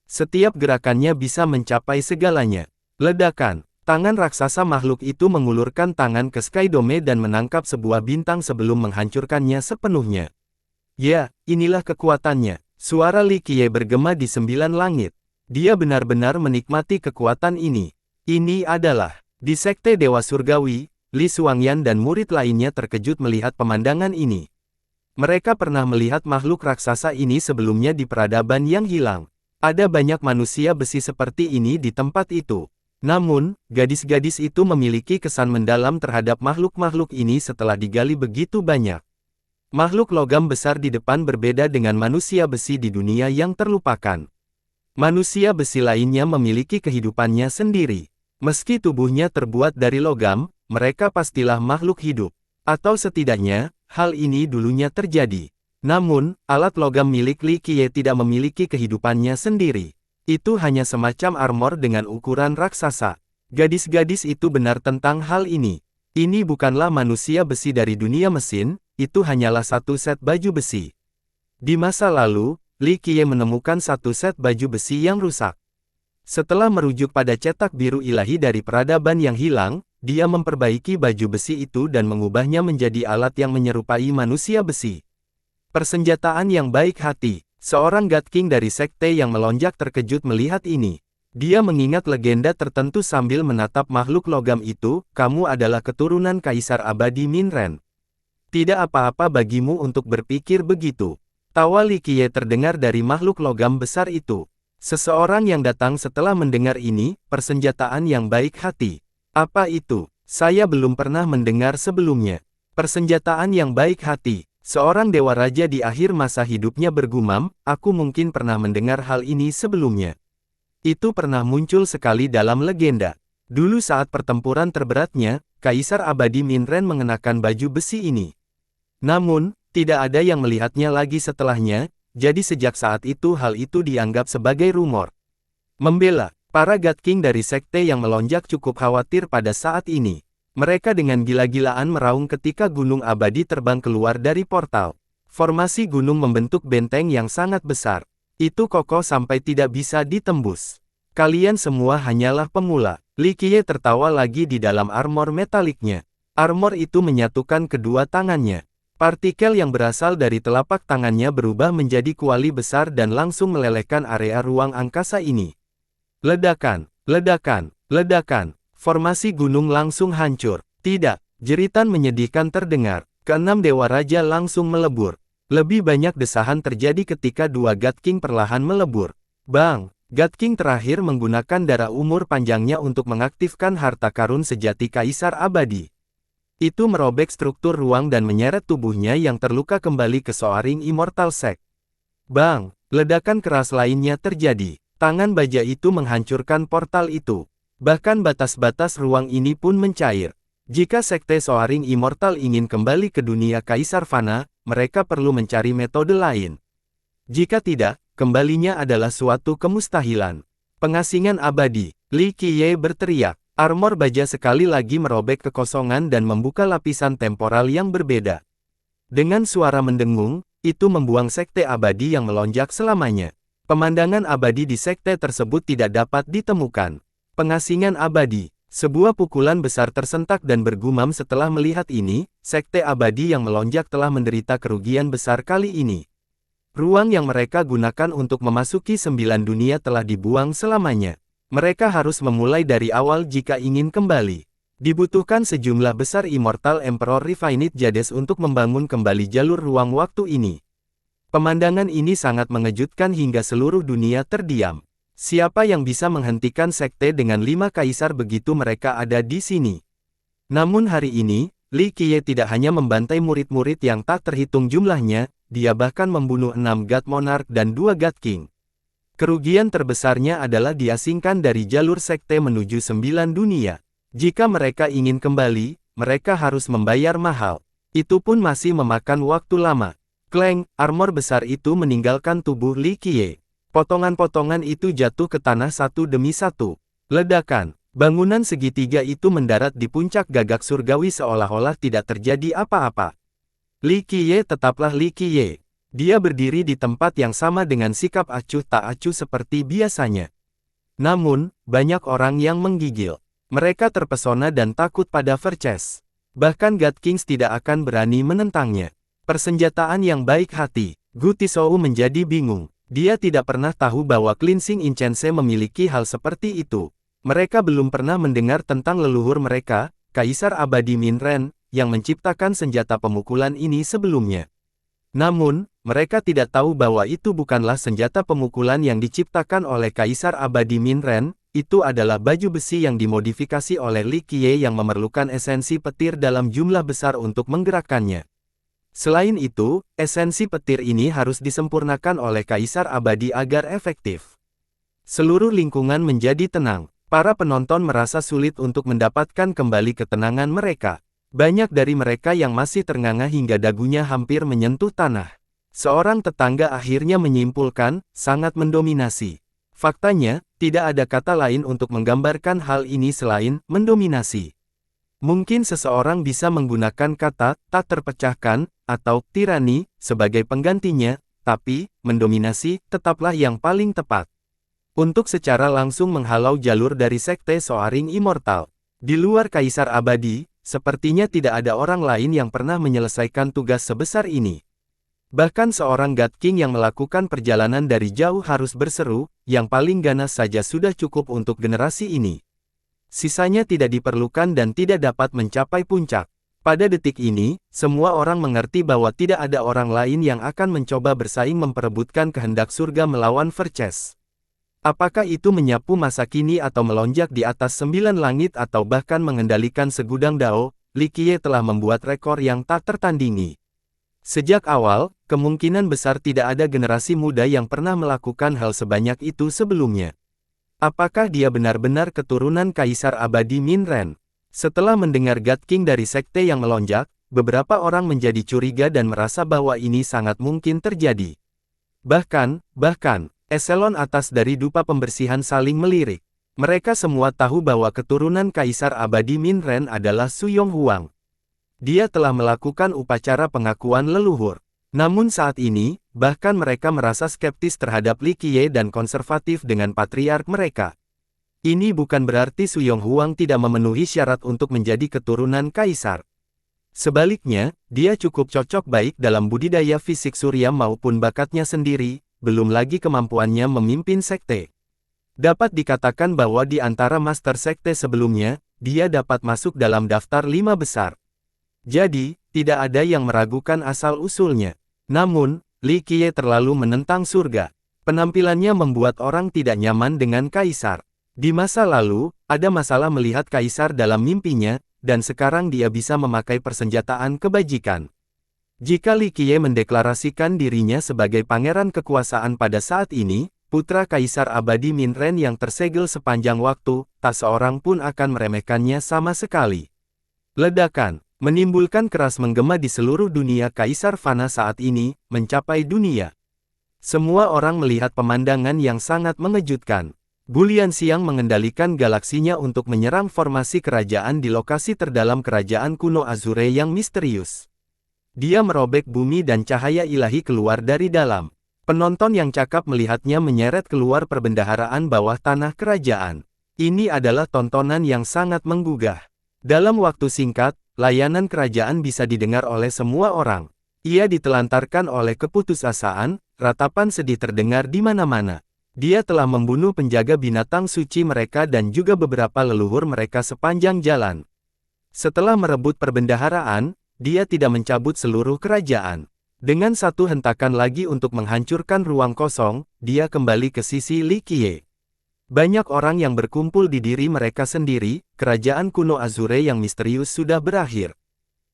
Setiap gerakannya bisa mencapai segalanya. Ledakan. Tangan raksasa makhluk itu mengulurkan tangan ke Sky Dome dan menangkap sebuah bintang sebelum menghancurkannya sepenuhnya. Ya, inilah kekuatannya. Suara Li Qiye bergema di 9 langit. Dia benar-benar menikmati kekuatan ini. Ini adalah di Sekte Dewa Surgawi. Li Xuangyan dan murid lainnya terkejut melihat pemandangan ini. Mereka pernah melihat makhluk raksasa ini sebelumnya di peradaban yang hilang. Ada banyak manusia besi seperti ini di tempat itu. Namun, gadis-gadis itu memiliki kesan mendalam terhadap makhluk-makhluk ini setelah digali begitu banyak. Makhluk logam besar di depan berbeda dengan manusia besi di dunia yang terlupakan. Manusia besi lainnya memiliki kehidupannya sendiri. Meski tubuhnya terbuat dari logam, mereka pastilah makhluk hidup. Atau setidaknya, hal ini dulunya terjadi. Namun, alat logam milik Li Qiye tidak memiliki kehidupannya sendiri. Itu hanya semacam armor dengan ukuran raksasa. Gadis-gadis itu benar tentang hal ini. Ini bukanlah manusia besi dari dunia mesin, itu hanyalah satu set baju besi. Di masa lalu, Li Qiye menemukan satu set baju besi yang rusak. Setelah merujuk pada cetak biru ilahi dari peradaban yang hilang, dia memperbaiki baju besi itu dan mengubahnya menjadi alat yang menyerupai manusia besi. Persenjataan yang baik hati. Seorang God King dari sekte yang melonjak terkejut melihat ini. Dia mengingat legenda tertentu sambil menatap makhluk logam itu, kamu adalah keturunan Kaisar Abadi Minren. Tidak apa-apa bagimu untuk berpikir begitu. Tawa Li Qiye terdengar dari makhluk logam besar itu. Seseorang yang datang setelah mendengar ini, persenjataan yang baik hati. Apa itu? Saya belum pernah mendengar sebelumnya. Persenjataan yang baik hati. Seorang dewa raja di akhir masa hidupnya bergumam, aku mungkin pernah mendengar hal ini sebelumnya. Itu pernah muncul sekali dalam legenda. Dulu saat pertempuran terberatnya, Kaisar Abadi Minren mengenakan baju besi ini. Namun, tidak ada yang melihatnya lagi setelahnya, jadi sejak saat itu hal itu dianggap sebagai rumor. Membela, para God King dari sekte yang melonjak cukup khawatir pada saat ini. Mereka dengan gila-gilaan meraung ketika gunung abadi terbang keluar dari portal. Formasi gunung membentuk benteng yang sangat besar. Itu kokoh sampai tidak bisa ditembus. Kalian semua hanyalah pemula. Li Qiye tertawa lagi di dalam armor metaliknya. Armor itu menyatukan kedua tangannya. Partikel yang berasal dari telapak tangannya berubah menjadi kuali besar dan langsung melelehkan area ruang angkasa ini. Ledakan, ledakan, ledakan. Formasi gunung langsung hancur. Tidak, jeritan menyedihkan terdengar. Keenam dewa raja langsung melebur. Lebih banyak desahan terjadi ketika dua God King perlahan melebur. Bang! God King terakhir menggunakan darah umur panjangnya untuk mengaktifkan harta karun sejati Kaisar Abadi. Itu merobek struktur ruang dan menyeret tubuhnya yang terluka kembali ke Soaring Immortal Sect. Bang! Ledakan keras lainnya terjadi. Tangan baja itu menghancurkan portal itu. Bahkan batas-batas ruang ini pun mencair. Jika Sekte Soaring Immortal ingin kembali ke dunia Kaisar Fana, mereka perlu mencari metode lain. Jika tidak, kembalinya adalah suatu kemustahilan. Pengasingan abadi, Li Qiye berteriak. Armor baja sekali lagi merobek kekosongan dan membuka lapisan temporal yang berbeda. Dengan suara mendengung, itu membuang Sekte Abadi yang melonjak selamanya. Pemandangan abadi di sekte tersebut tidak dapat ditemukan. Pengasingan abadi. Sebuah pukulan besar tersentak dan bergumam setelah melihat ini, sekte abadi yang melonjak telah menderita kerugian besar kali ini. Ruang yang mereka gunakan untuk memasuki 9 dunia telah dibuang selamanya. Mereka harus memulai dari awal jika ingin kembali. Dibutuhkan sejumlah besar Immortal Emperor Refinite Jades untuk membangun kembali jalur ruang waktu ini. Pemandangan ini sangat mengejutkan hingga seluruh dunia terdiam. Siapa yang bisa menghentikan sekte dengan 5 kaisar begitu mereka ada di sini? Namun hari ini, Li Qiye tidak hanya membantai murid-murid yang tak terhitung jumlahnya, dia bahkan membunuh 6 God Monarch dan 2 God King. Kerugian terbesarnya adalah diasingkan dari jalur sekte menuju 9 dunia. Jika mereka ingin kembali, mereka harus membayar mahal. Itu pun masih memakan waktu lama. Kleng, armor besar itu meninggalkan tubuh Li Qiye. Potongan-potongan itu jatuh ke tanah satu demi satu. Ledakan. Bangunan segitiga itu mendarat di puncak gagak surgawi seolah-olah tidak terjadi apa-apa. Li Qiye tetaplah Li Qiye. Dia berdiri di tempat yang sama dengan sikap acuh tak acuh seperti biasanya. Namun, banyak orang yang menggigil. Mereka terpesona dan takut pada Verces. Bahkan God Kings tidak akan berani menentangnya. Persenjataan yang baik hati. Gu Tizhou menjadi bingung. Dia tidak pernah tahu bahwa Cleansing Incense memiliki hal seperti itu. Mereka belum pernah mendengar tentang leluhur mereka, Kaisar Abadi Minren, yang menciptakan senjata pemukulan ini sebelumnya. Namun, mereka tidak tahu bahwa itu bukanlah senjata pemukulan yang diciptakan oleh Kaisar Abadi Minren, itu adalah baju besi yang dimodifikasi oleh Li Qiye yang memerlukan esensi petir dalam jumlah besar untuk menggerakkannya. Selain itu, esensi petir ini harus disempurnakan oleh Kaisar Abadi agar efektif. Seluruh lingkungan menjadi tenang. Para penonton merasa sulit untuk mendapatkan kembali ketenangan mereka. Banyak dari mereka yang masih ternganga hingga dagunya hampir menyentuh tanah. Seorang tetangga akhirnya menyimpulkan, sangat mendominasi. Faktanya, tidak ada kata lain untuk menggambarkan hal ini selain mendominasi. Mungkin seseorang bisa menggunakan kata tak terpecahkan atau tirani sebagai penggantinya, tapi mendominasi tetaplah yang paling tepat. Untuk secara langsung menghalau jalur dari Sekte Soaring Immortal. Di luar Kaisar Abadi, sepertinya tidak ada orang lain yang pernah menyelesaikan tugas sebesar ini. Bahkan seorang God King yang melakukan perjalanan dari jauh harus berseru, yang paling ganas saja sudah cukup untuk generasi ini. Sisanya tidak diperlukan dan tidak dapat mencapai puncak. Pada detik ini, semua orang mengerti bahwa tidak ada orang lain yang akan mencoba bersaing memperebutkan kehendak surga melawan Verces. Apakah itu menyapu masa kini atau melonjak di atas 9 langit atau bahkan mengendalikan segudang dao, Li Qiye telah membuat rekor yang tak tertandingi. Sejak awal, kemungkinan besar tidak ada generasi muda yang pernah melakukan hal sebanyak itu sebelumnya. Apakah dia benar-benar keturunan Kaisar Abadi Minren? Setelah mendengar God King dari sekte yang melonjak, beberapa orang menjadi curiga dan merasa bahwa ini sangat mungkin terjadi. Bahkan, eselon atas dari dupa pembersihan saling melirik. Mereka semua tahu bahwa keturunan Kaisar Abadi Minren adalah Su Yonghuang. Dia telah melakukan upacara pengakuan leluhur. Namun saat ini, bahkan mereka merasa skeptis terhadap Li Qiye dan konservatif dengan patriark mereka. Ini bukan berarti Su Yonghuang tidak memenuhi syarat untuk menjadi keturunan Kaisar. Sebaliknya, dia cukup cocok baik dalam budidaya fisik surya maupun bakatnya sendiri, belum lagi kemampuannya memimpin sekte. Dapat dikatakan bahwa di antara master sekte sebelumnya, dia dapat masuk dalam daftar 5 besar. Jadi, tidak ada yang meragukan asal-usulnya. Namun, Li Qiye terlalu menentang surga. Penampilannya membuat orang tidak nyaman dengan Kaisar. Di masa lalu, ada masalah melihat Kaisar dalam mimpinya, dan sekarang dia bisa memakai persenjataan kebajikan. Jika Li Qiye mendeklarasikan dirinya sebagai pangeran kekuasaan pada saat ini, putra Kaisar Abadi Minren yang tersegel sepanjang waktu, tak seorang pun akan meremehkannya sama sekali. Ledakan, menimbulkan keras menggema di seluruh dunia Kaisar Fana saat ini, mencapai dunia. Semua orang melihat pemandangan yang sangat mengejutkan. Bulian Siang mengendalikan galaksinya untuk menyerang formasi kerajaan di lokasi terdalam kerajaan kuno Azure yang misterius. Dia merobek bumi dan cahaya ilahi keluar dari dalam. Penonton yang cakap melihatnya menyeret keluar perbendaharaan bawah tanah kerajaan. Ini adalah tontonan yang sangat menggugah. Dalam waktu singkat, layanan kerajaan bisa didengar oleh semua orang. Ia ditelantarkan oleh keputusasaan, ratapan sedih terdengar di mana-mana. Dia telah membunuh penjaga binatang suci mereka dan juga beberapa leluhur mereka sepanjang jalan. Setelah merebut perbendaharaan, dia tidak mencabut seluruh kerajaan. Dengan satu hentakan lagi untuk menghancurkan ruang kosong, dia kembali ke sisi Li Qiye. Banyak orang yang berkumpul di diri mereka sendiri, kerajaan kuno Azure yang misterius sudah berakhir.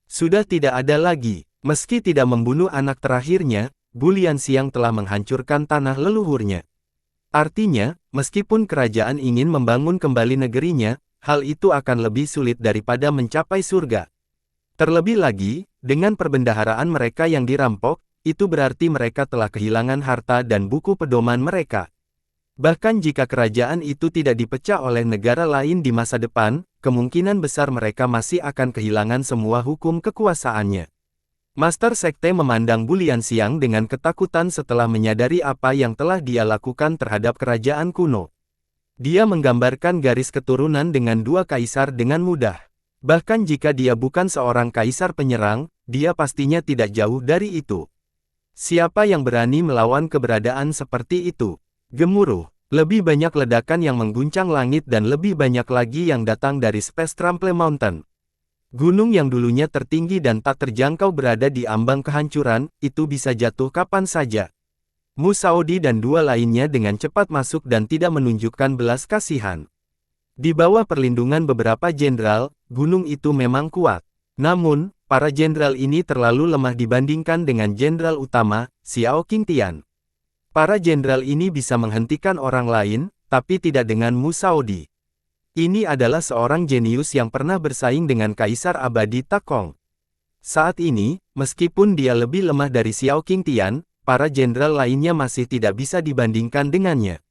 Sudah tidak ada lagi, meski tidak membunuh anak terakhirnya, Bulian Siang telah menghancurkan tanah leluhurnya. Artinya, meskipun kerajaan ingin membangun kembali negerinya, hal itu akan lebih sulit daripada mencapai surga. Terlebih lagi, dengan perbendaharaan mereka yang dirampok, itu berarti mereka telah kehilangan harta dan buku pedoman mereka. Bahkan jika kerajaan itu tidak dipecah oleh negara lain di masa depan, kemungkinan besar mereka masih akan kehilangan semua hukum kekuasaannya. Master Sekte memandang Bu Lianxiang dengan ketakutan setelah menyadari apa yang telah dia lakukan terhadap kerajaan kuno. Dia menggambarkan garis keturunan dengan dua kaisar dengan mudah. Bahkan jika dia bukan seorang kaisar penyerang, dia pastinya tidak jauh dari itu. Siapa yang berani melawan keberadaan seperti itu? Gemuruh. Lebih banyak ledakan yang mengguncang langit dan lebih banyak lagi yang datang dari Space Trample Mountain. Gunung yang dulunya tertinggi dan tak terjangkau berada di ambang kehancuran, itu bisa jatuh kapan saja. Mu Saodi dan dua lainnya dengan cepat masuk dan tidak menunjukkan belas kasihan. Di bawah perlindungan beberapa jenderal, gunung itu memang kuat. Namun, para jenderal ini terlalu lemah dibandingkan dengan jenderal utama, Xiao Qingtian. Para jenderal ini bisa menghentikan orang lain, tapi tidak dengan Mu Saodi. Ini adalah seorang jenius yang pernah bersaing dengan Kaisar Abadi Takong. Saat ini, meskipun dia lebih lemah dari Xiao Qingtian, para jenderal lainnya masih tidak bisa dibandingkan dengannya.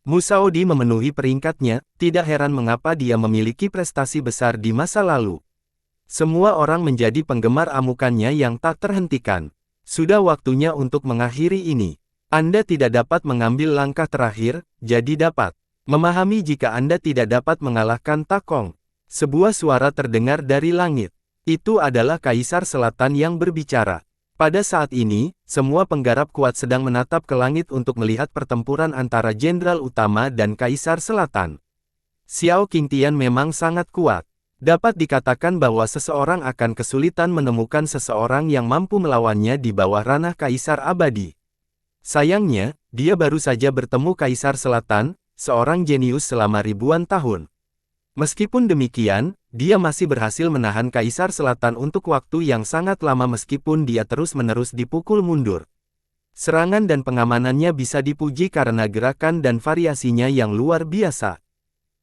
Mu Saodi memenuhi peringkatnya, tidak heran mengapa dia memiliki prestasi besar di masa lalu. Semua orang menjadi penggemar amukannya yang tak terhentikan. Sudah waktunya untuk mengakhiri ini. Anda tidak dapat mengambil langkah terakhir, jadi dapat memahami jika Anda tidak dapat mengalahkan Takong. Sebuah suara terdengar dari langit. Itu adalah Kaisar Selatan yang berbicara. Pada saat ini, semua penggarap kuat sedang menatap ke langit untuk melihat pertempuran antara Jenderal Utama dan Kaisar Selatan. Xiao Qingtian memang sangat kuat. Dapat dikatakan bahwa seseorang akan kesulitan menemukan seseorang yang mampu melawannya di bawah ranah Kaisar Abadi. Sayangnya, dia baru saja bertemu Kaisar Selatan, seorang jenius selama ribuan tahun. Meskipun demikian, dia masih berhasil menahan Kaisar Selatan untuk waktu yang sangat lama meskipun dia terus-menerus dipukul mundur. Serangan dan pengamanannya bisa dipuji karena gerakan dan variasinya yang luar biasa.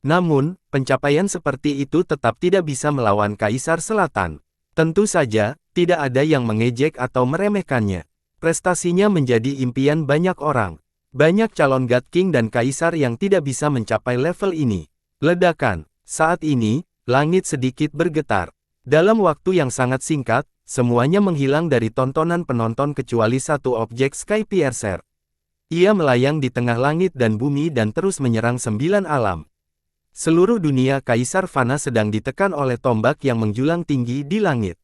Namun, pencapaian seperti itu tetap tidak bisa melawan Kaisar Selatan. Tentu saja, tidak ada yang mengejek atau meremehkannya. Prestasinya menjadi impian banyak orang. Banyak calon God King dan Kaisar yang tidak bisa mencapai level ini. Ledakan. Saat ini, langit sedikit bergetar. Dalam waktu yang sangat singkat, semuanya menghilang dari tontonan penonton kecuali satu objek Sky Piercer. Ia melayang di tengah langit dan bumi dan terus menyerang 9 alam. Seluruh dunia Kaisar Fana sedang ditekan oleh tombak yang menjulang tinggi di langit.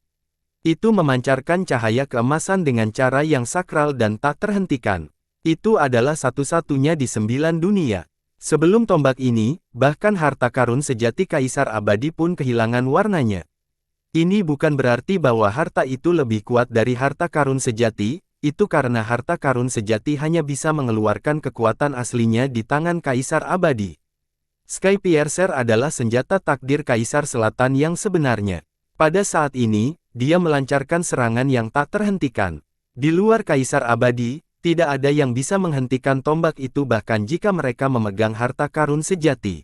Itu memancarkan cahaya keemasan dengan cara yang sakral dan tak terhentikan. Itu adalah satu-satunya di 9 dunia. Sebelum tombak ini, bahkan harta karun sejati Kaisar Abadi pun kehilangan warnanya. Ini bukan berarti bahwa harta itu lebih kuat dari harta karun sejati, itu karena harta karun sejati hanya bisa mengeluarkan kekuatan aslinya di tangan Kaisar Abadi. Sky Piercer adalah senjata takdir Kaisar Selatan yang sebenarnya. Pada saat ini, dia melancarkan serangan yang tak terhentikan. Di luar Kaisar Abadi, tidak ada yang bisa menghentikan tombak itu bahkan jika mereka memegang harta karun sejati.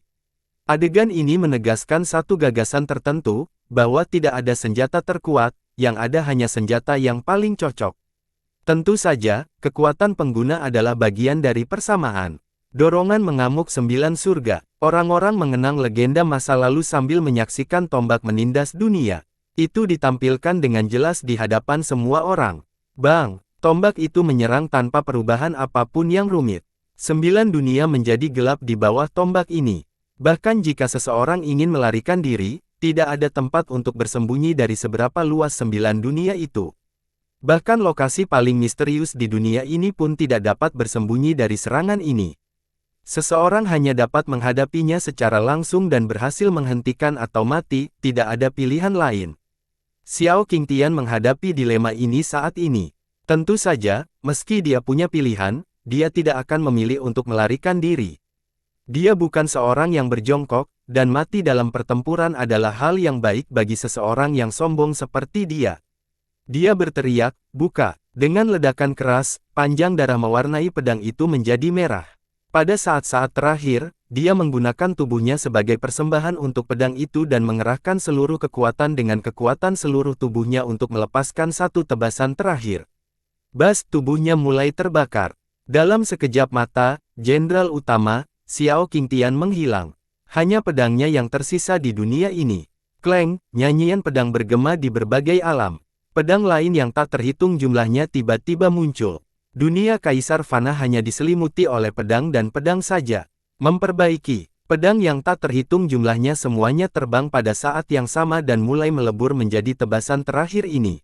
Adegan ini menegaskan satu gagasan tertentu, bahwa tidak ada senjata terkuat, yang ada hanya senjata yang paling cocok. Tentu saja, kekuatan pengguna adalah bagian dari persamaan. Dorongan mengamuk 9 surga. Orang-orang mengenang legenda masa lalu sambil menyaksikan tombak menindas dunia. Itu ditampilkan dengan jelas di hadapan semua orang. Bang! Tombak itu menyerang tanpa perubahan apapun yang rumit. 9 dunia menjadi gelap di bawah tombak ini. Bahkan jika seseorang ingin melarikan diri, tidak ada tempat untuk bersembunyi dari seberapa luas 9 dunia itu. Bahkan lokasi paling misterius di dunia ini pun tidak dapat bersembunyi dari serangan ini. Seseorang hanya dapat menghadapinya secara langsung dan berhasil menghentikan atau mati, tidak ada pilihan lain. Xiao Qingtian menghadapi dilema ini saat ini. Tentu saja, meski dia punya pilihan, dia tidak akan memilih untuk melarikan diri. Dia bukan seorang yang berjongkok, dan mati dalam pertempuran adalah hal yang baik bagi seseorang yang sombong seperti dia. Dia berteriak, "Buka!" Dengan ledakan keras, panjang darah mewarnai pedang itu menjadi merah. Pada saat-saat terakhir, dia menggunakan tubuhnya sebagai persembahan untuk pedang itu dan mengerahkan seluruh kekuatan dengan kekuatan seluruh tubuhnya untuk melepaskan satu tebasan terakhir. Bas tubuhnya mulai terbakar. Dalam sekejap mata, Jenderal Utama, Xiao Qingtian menghilang. Hanya pedangnya yang tersisa di dunia ini. Kleng, nyanyian pedang bergema di berbagai alam. Pedang lain yang tak terhitung jumlahnya tiba-tiba muncul. Dunia Kaisar Fana hanya diselimuti oleh pedang dan pedang saja. Memperbaiki, pedang yang tak terhitung jumlahnya semuanya terbang pada saat yang sama dan mulai melebur menjadi tebasan terakhir ini.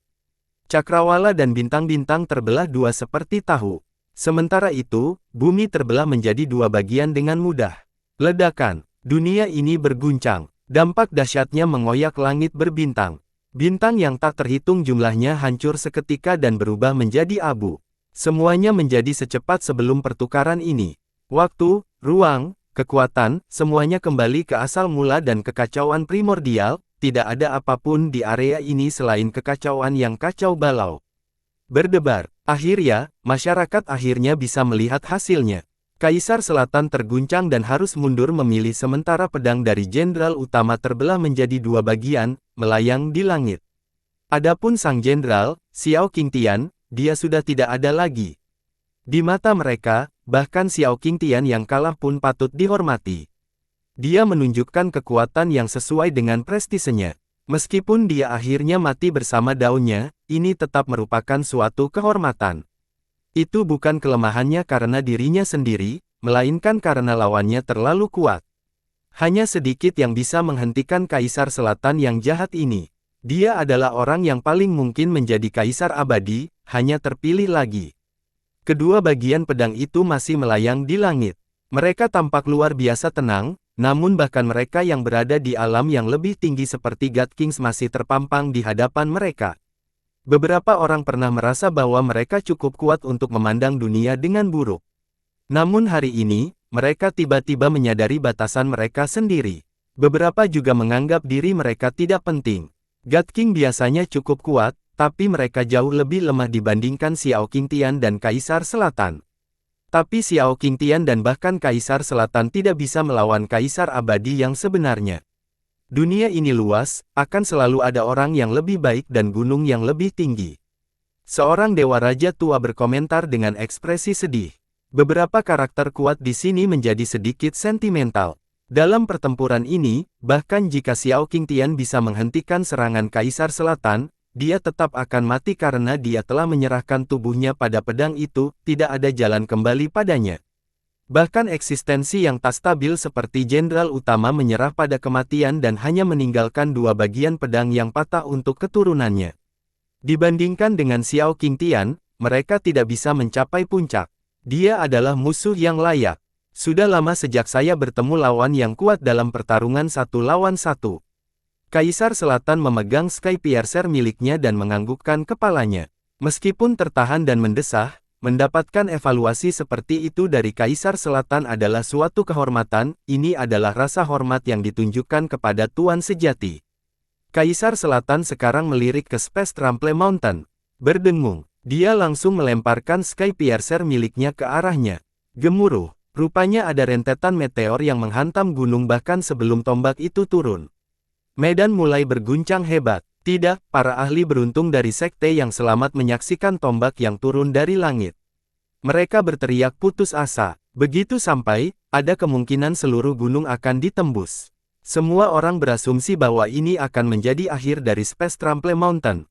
Cakrawala dan bintang-bintang terbelah dua seperti tahu. Sementara itu, bumi terbelah menjadi dua bagian dengan mudah. Ledakan, dunia ini berguncang. Dampak dahsyatnya mengoyak langit berbintang. Bintang yang tak terhitung jumlahnya hancur seketika dan berubah menjadi abu. Semuanya menjadi secepat sebelum pertukaran ini. Waktu, ruang, kekuatan, semuanya kembali ke asal mula dan kekacauan primordial. Tidak ada apapun di area ini selain kekacauan yang kacau balau. Berdebar. Akhirnya, masyarakat akhirnya bisa melihat hasilnya. Kaisar Selatan terguncang dan harus mundur memilih sementara pedang dari jenderal utama terbelah menjadi dua bagian, melayang di langit. Adapun sang jenderal, Xiao Qingtian, dia sudah tidak ada lagi. Di mata mereka, bahkan Xiao Qingtian yang kalah pun patut dihormati. Dia menunjukkan kekuatan yang sesuai dengan prestisenya. Meskipun dia akhirnya mati bersama daunnya, ini tetap merupakan suatu kehormatan. Itu bukan kelemahannya karena dirinya sendiri, melainkan karena lawannya terlalu kuat. Hanya sedikit yang bisa menghentikan Kaisar Selatan yang jahat ini. Dia adalah orang yang paling mungkin menjadi Kaisar Abadi, hanya terpilih lagi. Kedua bagian pedang itu masih melayang di langit. Mereka tampak luar biasa tenang, namun bahkan mereka yang berada di alam yang lebih tinggi seperti God Kings masih terpampang di hadapan mereka. Beberapa orang pernah merasa bahwa mereka cukup kuat untuk memandang dunia dengan buruk. Namun hari ini, mereka tiba-tiba menyadari batasan mereka sendiri. Beberapa juga menganggap diri mereka tidak penting. God King biasanya cukup kuat, tapi mereka jauh lebih lemah dibandingkan Xiao Qingtian dan Kaisar Selatan. Tapi Xiao Qingtian dan bahkan Kaisar Selatan tidak bisa melawan Kaisar Abadi yang sebenarnya. Dunia ini luas, akan selalu ada orang yang lebih baik dan gunung yang lebih tinggi. Seorang dewa raja tua berkomentar dengan ekspresi sedih. Beberapa karakter kuat di sini menjadi sedikit sentimental. Dalam pertempuran ini, bahkan jika Xiao Qingtian bisa menghentikan serangan Kaisar Selatan, dia tetap akan mati karena dia telah menyerahkan tubuhnya pada pedang itu, tidak ada jalan kembali padanya. Bahkan eksistensi yang tak stabil seperti jenderal utama menyerah pada kematian dan hanya meninggalkan dua bagian pedang yang patah untuk keturunannya. Dibandingkan dengan Xiao Qingtian, mereka tidak bisa mencapai puncak. Dia adalah musuh yang layak. Sudah lama sejak saya bertemu lawan yang kuat dalam pertarungan 1 lawan 1. Kaisar Selatan memegang Sky Piercer miliknya dan menganggukkan kepalanya. Meskipun tertahan dan mendesah, mendapatkan evaluasi seperti itu dari Kaisar Selatan adalah suatu kehormatan. Ini adalah rasa hormat yang ditunjukkan kepada Tuan sejati. Kaisar Selatan sekarang melirik ke Space Trample Mountain. Berdengung, dia langsung melemparkan Sky Piercer miliknya ke arahnya. Gemuruh, rupanya ada rentetan meteor yang menghantam gunung bahkan sebelum tombak itu turun. Medan mulai berguncang hebat. Tidak, para ahli beruntung dari sekte yang selamat menyaksikan tombak yang turun dari langit. Mereka berteriak putus asa. Begitu sampai, ada kemungkinan seluruh gunung akan ditembus. Semua orang berasumsi bahwa ini akan menjadi akhir dari Space Trample Mountain.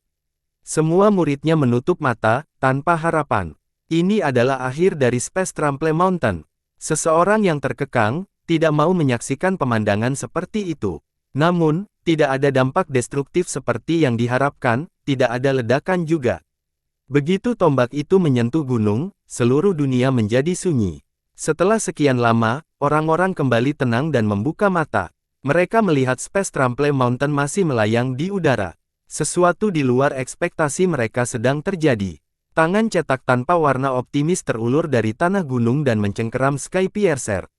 Semua muridnya menutup mata, tanpa harapan. Ini adalah akhir dari Space Trample Mountain. Seseorang yang terkekang, tidak mau menyaksikan pemandangan seperti itu. Namun, tidak ada dampak destruktif seperti yang diharapkan, tidak ada ledakan juga. Begitu tombak itu menyentuh gunung, seluruh dunia menjadi sunyi. Setelah sekian lama, orang-orang kembali tenang dan membuka mata. Mereka melihat Space Trample Mountain masih melayang di udara. Sesuatu di luar ekspektasi mereka sedang terjadi. Tangan cetak tanpa warna optimis terulur dari tanah gunung dan mencengkeram Sky Piercer.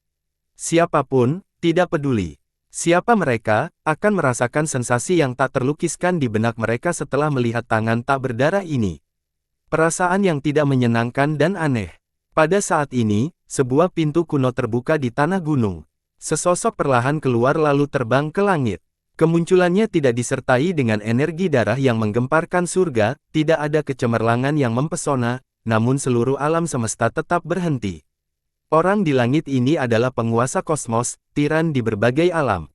Siapapun, tidak peduli. Siapa mereka, akan merasakan sensasi yang tak terlukiskan di benak mereka setelah melihat tangan tak berdarah ini. Perasaan yang tidak menyenangkan dan aneh. Pada saat ini, sebuah pintu kuno terbuka di tanah gunung. Sesosok perlahan keluar lalu terbang ke langit. Kemunculannya tidak disertai dengan energi darah yang menggemparkan surga, tidak ada kecemerlangan yang mempesona, namun seluruh alam semesta tetap berhenti. Orang di langit ini adalah penguasa kosmos, tiran di berbagai alam.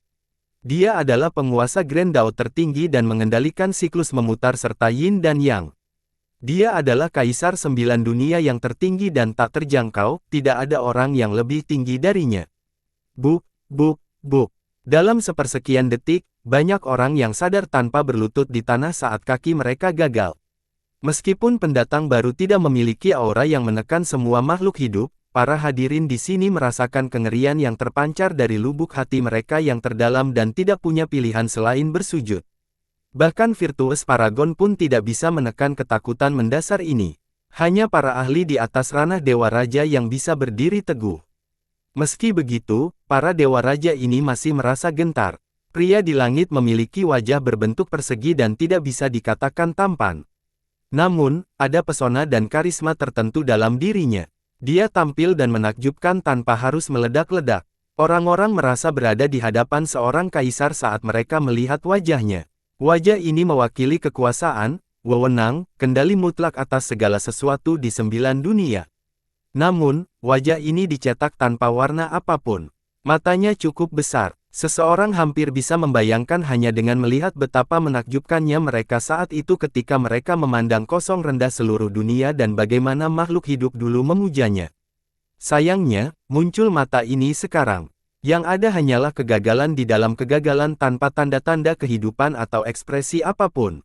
Dia adalah penguasa Grand Dao tertinggi dan mengendalikan siklus memutar serta Yin dan Yang. Dia adalah Kaisar 9 dunia yang tertinggi dan tak terjangkau, tidak ada orang yang lebih tinggi darinya. Buk, buk, buk. Dalam sepersekian detik, banyak orang yang sadar tanpa berlutut di tanah saat kaki mereka gagal. Meskipun pendatang baru tidak memiliki aura yang menekan semua makhluk hidup, para hadirin di sini merasakan kengerian yang terpancar dari lubuk hati mereka yang terdalam dan tidak punya pilihan selain bersujud. Bahkan virtues paragon pun tidak bisa menekan ketakutan mendasar ini. Hanya para ahli di atas ranah Dewa Raja yang bisa berdiri teguh. Meski begitu, para Dewa Raja ini masih merasa gentar. Pria di langit memiliki wajah berbentuk persegi dan tidak bisa dikatakan tampan. Namun, ada pesona dan karisma tertentu dalam dirinya. Dia tampil dan menakjubkan tanpa harus meledak-ledak. Orang-orang merasa berada di hadapan seorang kaisar saat mereka melihat wajahnya. Wajah ini mewakili kekuasaan, wewenang, kendali mutlak atas segala sesuatu di 9 dunia. Namun, wajah ini dicetak tanpa warna apapun. Matanya cukup besar. Seseorang hampir bisa membayangkan hanya dengan melihat betapa menakjubkannya mereka saat itu ketika mereka memandang kosong rendah seluruh dunia dan bagaimana makhluk hidup dulu memujanya. Sayangnya, muncul mata ini sekarang. Yang ada hanyalah kegagalan di dalam kegagalan tanpa tanda-tanda kehidupan atau ekspresi apapun.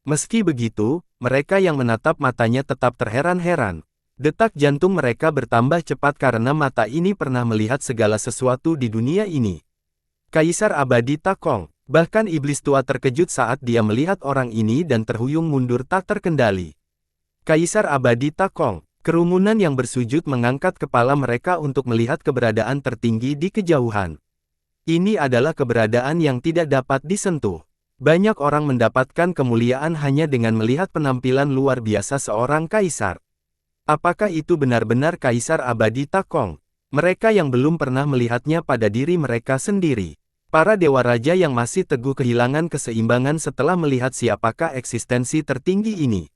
Meski begitu, mereka yang menatap matanya tetap terheran-heran. Detak jantung mereka bertambah cepat karena mata ini pernah melihat segala sesuatu di dunia ini. Kaisar Abadi Takong. Bahkan iblis tua terkejut saat dia melihat orang ini dan terhuyung mundur tak terkendali. Kaisar Abadi Takong. Kerumunan yang bersujud mengangkat kepala mereka untuk melihat keberadaan tertinggi di kejauhan. Ini adalah keberadaan yang tidak dapat disentuh. Banyak orang mendapatkan kemuliaan hanya dengan melihat penampilan luar biasa seorang kaisar. Apakah itu benar-benar Kaisar Abadi Takong? Mereka yang belum pernah melihatnya pada diri mereka sendiri. Para Dewa Raja yang masih teguh kehilangan keseimbangan setelah melihat siapakah eksistensi tertinggi ini.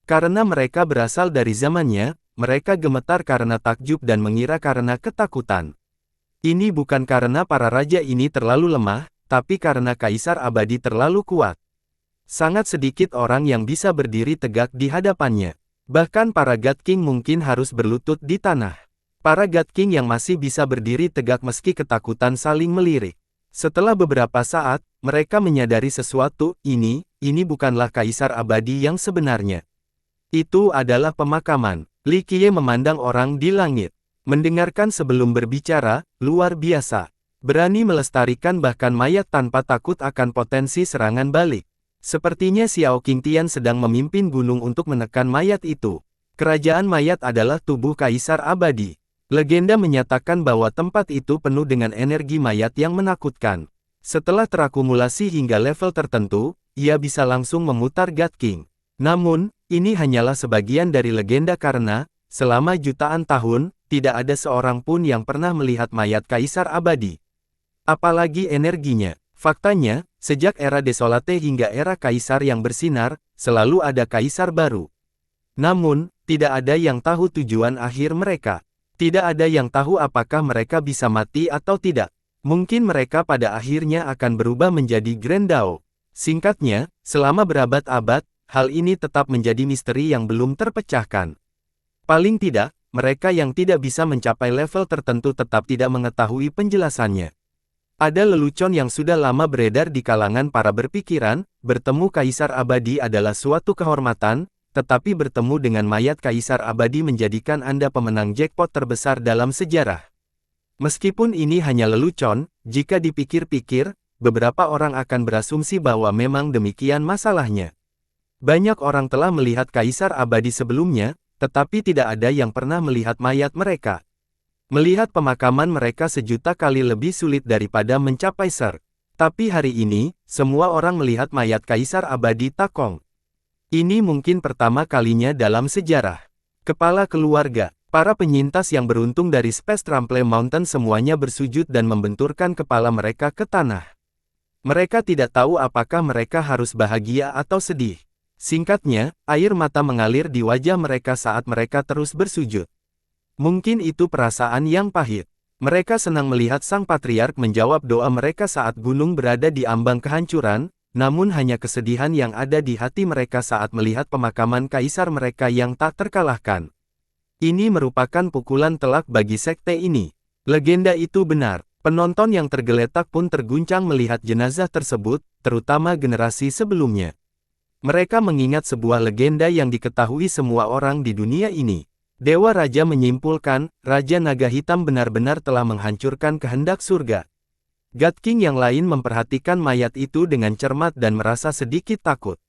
Karena mereka berasal dari zamannya, mereka gemetar karena takjub dan mengira karena ketakutan. Ini bukan karena para raja ini terlalu lemah, tapi karena Kaisar Abadi terlalu kuat. Sangat sedikit orang yang bisa berdiri tegak di hadapannya. Bahkan para God King mungkin harus berlutut di tanah. Para God King yang masih bisa berdiri tegak meski ketakutan saling melirik. Setelah beberapa saat, mereka menyadari sesuatu, ini bukanlah Kaisar Abadi yang sebenarnya. Itu adalah pemakaman. Li Qiye memandang orang di langit. Mendengarkan sebelum berbicara, luar biasa. Berani melestarikan bahkan mayat tanpa takut akan potensi serangan balik. Sepertinya Xiao Qingtian sedang memimpin gunung untuk menekan mayat itu. Kerajaan mayat adalah tubuh Kaisar Abadi. Legenda menyatakan bahwa tempat itu penuh dengan energi mayat yang menakutkan. Setelah terakumulasi hingga level tertentu, ia bisa langsung memutar God King. Namun, ini hanyalah sebagian dari legenda karena, selama jutaan tahun, tidak ada seorang pun yang pernah melihat mayat Kaisar Abadi. Apalagi energinya. Faktanya, sejak era Desolate hingga era Kaisar yang bersinar, selalu ada Kaisar baru. Namun, tidak ada yang tahu tujuan akhir mereka. Tidak ada yang tahu apakah mereka bisa mati atau tidak. Mungkin mereka pada akhirnya akan berubah menjadi Grand Dao. Singkatnya, selama berabad-abad, hal ini tetap menjadi misteri yang belum terpecahkan. Paling tidak, mereka yang tidak bisa mencapai level tertentu tetap tidak mengetahui penjelasannya. Ada lelucon yang sudah lama beredar di kalangan para berpikiran, bertemu Kaisar Abadi adalah suatu kehormatan, tetapi bertemu dengan mayat Kaisar Abadi menjadikan Anda pemenang jackpot terbesar dalam sejarah. Meskipun ini hanya lelucon, jika dipikir-pikir, beberapa orang akan berasumsi bahwa memang demikian masalahnya. Banyak orang telah melihat Kaisar Abadi sebelumnya, tetapi tidak ada yang pernah melihat mayat mereka. Melihat pemakaman mereka sejuta kali lebih sulit daripada mencapai Ser. Tapi hari ini, semua orang melihat mayat Kaisar Abadi Takong. Ini mungkin pertama kalinya dalam sejarah. Kepala keluarga, para penyintas yang beruntung dari Space Trample Mountain semuanya bersujud dan membenturkan kepala mereka ke tanah. Mereka tidak tahu apakah mereka harus bahagia atau sedih. Singkatnya, air mata mengalir di wajah mereka saat mereka terus bersujud. Mungkin itu perasaan yang pahit. Mereka senang melihat sang patriark menjawab doa mereka saat gunung berada di ambang kehancuran, namun hanya kesedihan yang ada di hati mereka saat melihat pemakaman kaisar mereka yang tak terkalahkan. Ini merupakan pukulan telak bagi sekte ini. Legenda itu benar. Penonton yang tergeletak pun terguncang melihat jenazah tersebut, terutama generasi sebelumnya. Mereka mengingat sebuah legenda yang diketahui semua orang di dunia ini. Dewa Raja menyimpulkan, Raja Naga Hitam benar-benar telah menghancurkan kehendak surga. God King yang lain memperhatikan mayat itu dengan cermat dan merasa sedikit takut.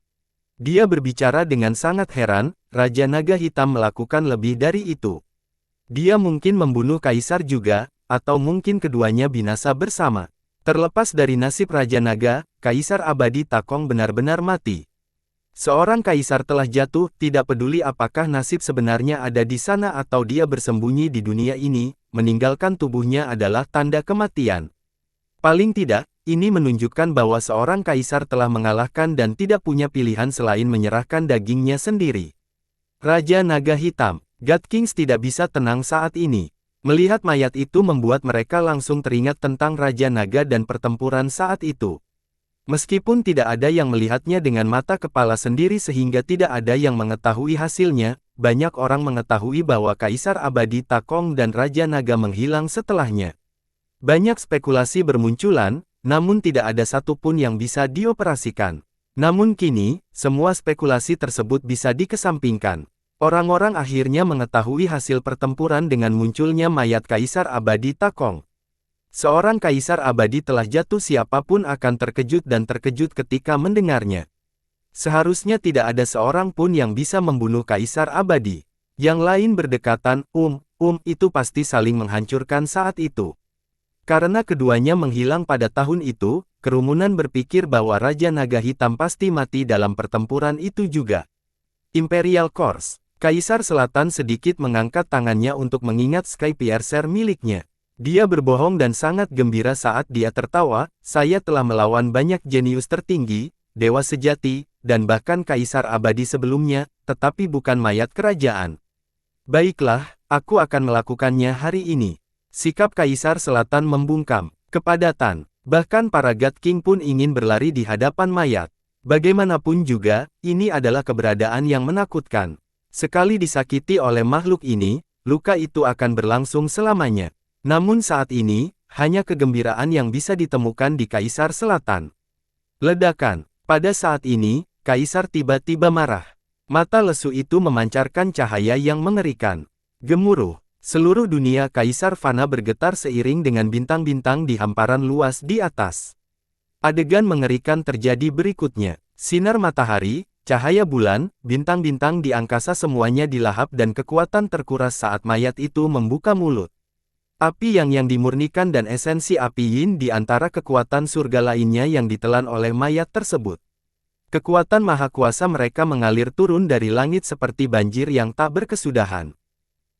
Dia berbicara dengan sangat heran, Raja Naga Hitam melakukan lebih dari itu. Dia mungkin membunuh kaisar juga, atau mungkin keduanya binasa bersama. Terlepas dari nasib Raja Naga, Kaisar Abadi Takong benar-benar mati. Seorang kaisar telah jatuh, tidak peduli apakah nasib sebenarnya ada di sana atau dia bersembunyi di dunia ini, meninggalkan tubuhnya adalah tanda kematian. Paling tidak, ini menunjukkan bahwa seorang kaisar telah mengalahkan dan tidak punya pilihan selain menyerahkan dagingnya sendiri. Raja Naga Hitam, God Kings tidak bisa tenang saat ini. Melihat mayat itu membuat mereka langsung teringat tentang Raja Naga dan pertempuran saat itu. Meskipun tidak ada yang melihatnya dengan mata kepala sendiri sehingga tidak ada yang mengetahui hasilnya, banyak orang mengetahui bahwa Kaisar Abadi Takong dan Raja Naga menghilang setelahnya. Banyak spekulasi bermunculan, namun tidak ada satupun yang bisa dioperasikan. Namun kini, semua spekulasi tersebut bisa dikesampingkan. Orang-orang akhirnya mengetahui hasil pertempuran dengan munculnya mayat Kaisar Abadi Takong. Seorang kaisar abadi telah jatuh, siapapun akan terkejut dan terkejut ketika mendengarnya. Seharusnya tidak ada seorang pun yang bisa membunuh kaisar abadi. Yang lain berdekatan, itu pasti saling menghancurkan saat itu. Karena keduanya menghilang pada tahun itu, kerumunan berpikir bahwa Raja Naga Hitam pasti mati dalam pertempuran itu juga. Imperial Course. Kaisar Selatan sedikit mengangkat tangannya untuk mengingat Sky Piercer miliknya. Dia berbohong dan sangat gembira saat dia tertawa, saya telah melawan banyak jenius tertinggi, dewa sejati, dan bahkan kaisar abadi sebelumnya, tetapi bukan mayat kerajaan. Baiklah, aku akan melakukannya hari ini. Sikap Kaisar Selatan membungkam, kepadatan, bahkan para God King pun ingin berlari di hadapan mayat. Bagaimanapun juga, ini adalah keberadaan yang menakutkan. Sekali disakiti oleh makhluk ini, luka itu akan berlangsung selamanya. Namun saat ini, hanya kegembiraan yang bisa ditemukan di Kaisar Selatan. Ledakan. Pada saat ini, Kaisar tiba-tiba marah. Mata lesu itu memancarkan cahaya yang mengerikan. Gemuruh. Seluruh dunia Kaisar Fana bergetar seiring dengan bintang-bintang di hamparan luas di atas. Adegan mengerikan terjadi berikutnya. Sinar matahari, cahaya bulan, bintang-bintang di angkasa semuanya dilahap dan kekuatan terkuras saat mayat itu membuka mulut. Api yang dimurnikan dan esensi api yin di antara kekuatan surga lainnya yang ditelan oleh mayat tersebut. Kekuatan maha kuasa mereka mengalir turun dari langit seperti banjir yang tak berkesudahan.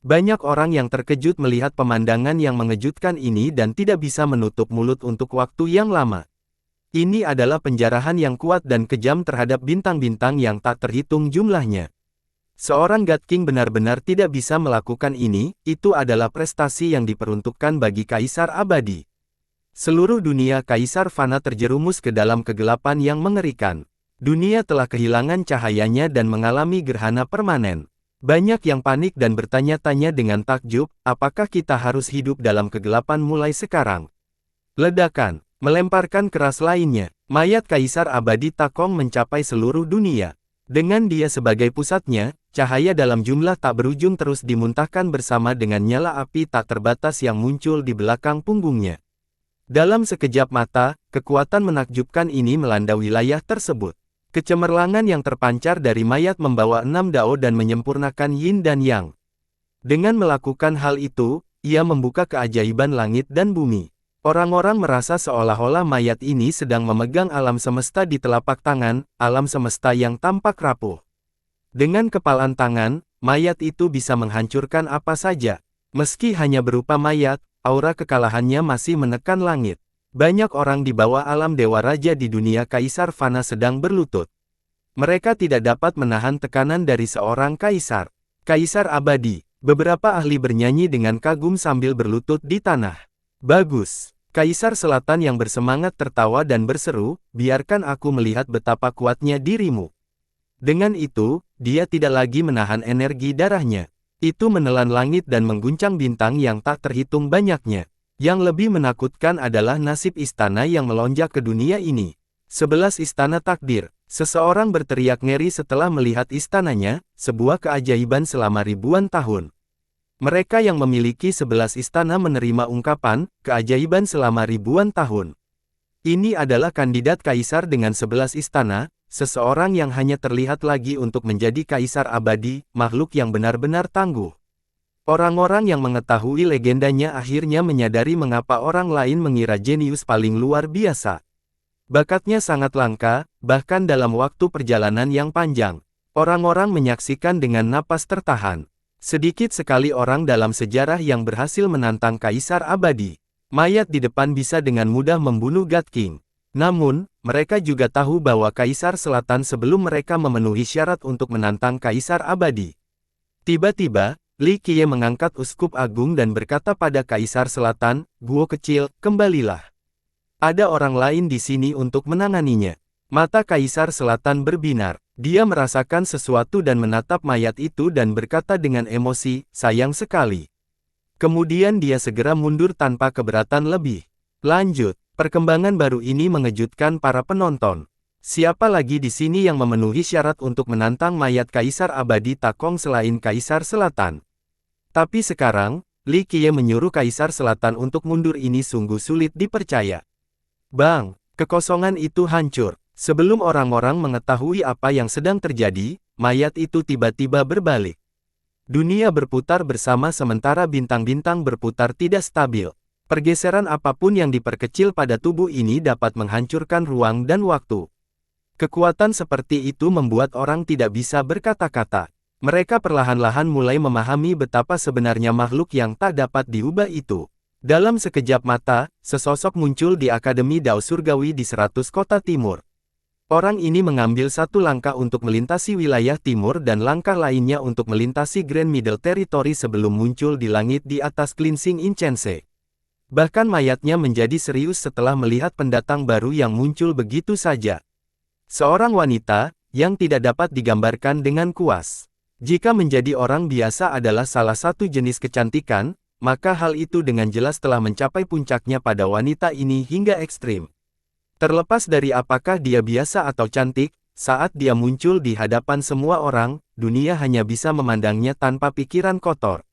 Banyak orang yang terkejut melihat pemandangan yang mengejutkan ini dan tidak bisa menutup mulut untuk waktu yang lama. Ini adalah penjarahan yang kuat dan kejam terhadap bintang-bintang yang tak terhitung jumlahnya. Seorang God King benar-benar tidak bisa melakukan ini, itu adalah prestasi yang diperuntukkan bagi Kaisar Abadi. Seluruh dunia Kaisar Fana terjerumus ke dalam kegelapan yang mengerikan. Dunia telah kehilangan cahayanya dan mengalami gerhana permanen. Banyak yang panik dan bertanya-tanya dengan takjub, apakah kita harus hidup dalam kegelapan mulai sekarang? Ledakan, melemparkan keras lainnya, mayat Kaisar Abadi Takong mencapai seluruh dunia. Dengan dia sebagai pusatnya, cahaya dalam jumlah tak berujung terus dimuntahkan bersama dengan nyala api tak terbatas yang muncul di belakang punggungnya. Dalam sekejap mata, kekuatan menakjubkan ini melanda wilayah tersebut. Kecemerlangan yang terpancar dari mayat membawa 6 dao dan menyempurnakan yin dan yang. Dengan melakukan hal itu, ia membuka keajaiban langit dan bumi. Orang-orang merasa seolah-olah mayat ini sedang memegang alam semesta di telapak tangan, alam semesta yang tampak rapuh. Dengan kepalan tangan, mayat itu bisa menghancurkan apa saja. Meski hanya berupa mayat, aura kekalahannya masih menekan langit. Banyak orang di bawah alam Dewa Raja di dunia Kaisar Fana sedang berlutut. Mereka tidak dapat menahan tekanan dari seorang kaisar. Kaisar Abadi, Beberapa ahli bernyanyi dengan kagum sambil berlutut di tanah. Bagus. Kaisar Selatan yang bersemangat tertawa dan berseru, biarkan aku melihat betapa kuatnya dirimu. Dengan itu, dia tidak lagi menahan energi darahnya. Itu menelan langit dan mengguncang bintang yang tak terhitung banyaknya. Yang lebih menakutkan adalah nasib istana yang melonjak ke dunia ini. 11 istana takdir. Seseorang berteriak ngeri setelah melihat istananya, sebuah keajaiban selama ribuan tahun. Mereka yang memiliki 11 istana menerima ungkapan, keajaiban selama ribuan tahun. Ini adalah kandidat kaisar dengan 11 istana, seseorang yang hanya terlihat lagi untuk menjadi kaisar abadi, makhluk yang benar-benar tangguh. Orang-orang yang mengetahui legendanya akhirnya menyadari mengapa orang lain mengira jenius paling luar biasa. Bakatnya sangat langka, bahkan dalam waktu perjalanan yang panjang. Orang-orang menyaksikan dengan napas tertahan. Sedikit sekali orang dalam sejarah yang berhasil menantang kaisar abadi. Mayat di depan bisa dengan mudah membunuh God King. Namun, mereka juga tahu bahwa kaisar selatan sebelum mereka memenuhi syarat untuk menantang kaisar abadi. Tiba-tiba, Li Qiye mengangkat uskup agung dan berkata pada kaisar selatan, "Guo kecil, kembalilah. Ada orang lain di sini untuk menanganinya." Mata kaisar selatan berbinar. Dia merasakan sesuatu dan menatap mayat itu dan berkata dengan emosi, "Sayang sekali." Kemudian dia segera mundur tanpa keberatan lebih. Lanjut, perkembangan baru ini mengejutkan para penonton. Siapa lagi di sini yang memenuhi syarat untuk menantang mayat kaisar abadi Takong selain kaisar selatan? Tapi sekarang, Li Qiye menyuruh kaisar selatan untuk mundur, ini sungguh sulit dipercaya. Bang, kekosongan itu hancur. Sebelum orang-orang mengetahui apa yang sedang terjadi, mayat itu tiba-tiba berbalik. Dunia berputar bersama sementara bintang-bintang berputar tidak stabil. Pergeseran apapun yang diperkecil pada tubuh ini dapat menghancurkan ruang dan waktu. Kekuatan seperti itu membuat orang tidak bisa berkata-kata. Mereka perlahan-lahan mulai memahami betapa sebenarnya makhluk yang tak dapat diubah itu. Dalam sekejap mata, sesosok muncul di Akademi Dao Surgawi di 100 kota timur. Orang ini mengambil satu langkah untuk melintasi wilayah timur dan langkah lainnya untuk melintasi Grand Middle Territory sebelum muncul di langit di atas Cleansing Incense. Bahkan mayatnya menjadi serius setelah melihat pendatang baru yang muncul begitu saja. Seorang wanita, yang tidak dapat digambarkan dengan kuas. Jika menjadi orang biasa adalah salah satu jenis kecantikan, maka hal itu dengan jelas telah mencapai puncaknya pada wanita ini hingga ekstrim. Terlepas dari apakah dia biasa atau cantik, saat dia muncul di hadapan semua orang, dunia hanya bisa memandangnya tanpa pikiran kotor.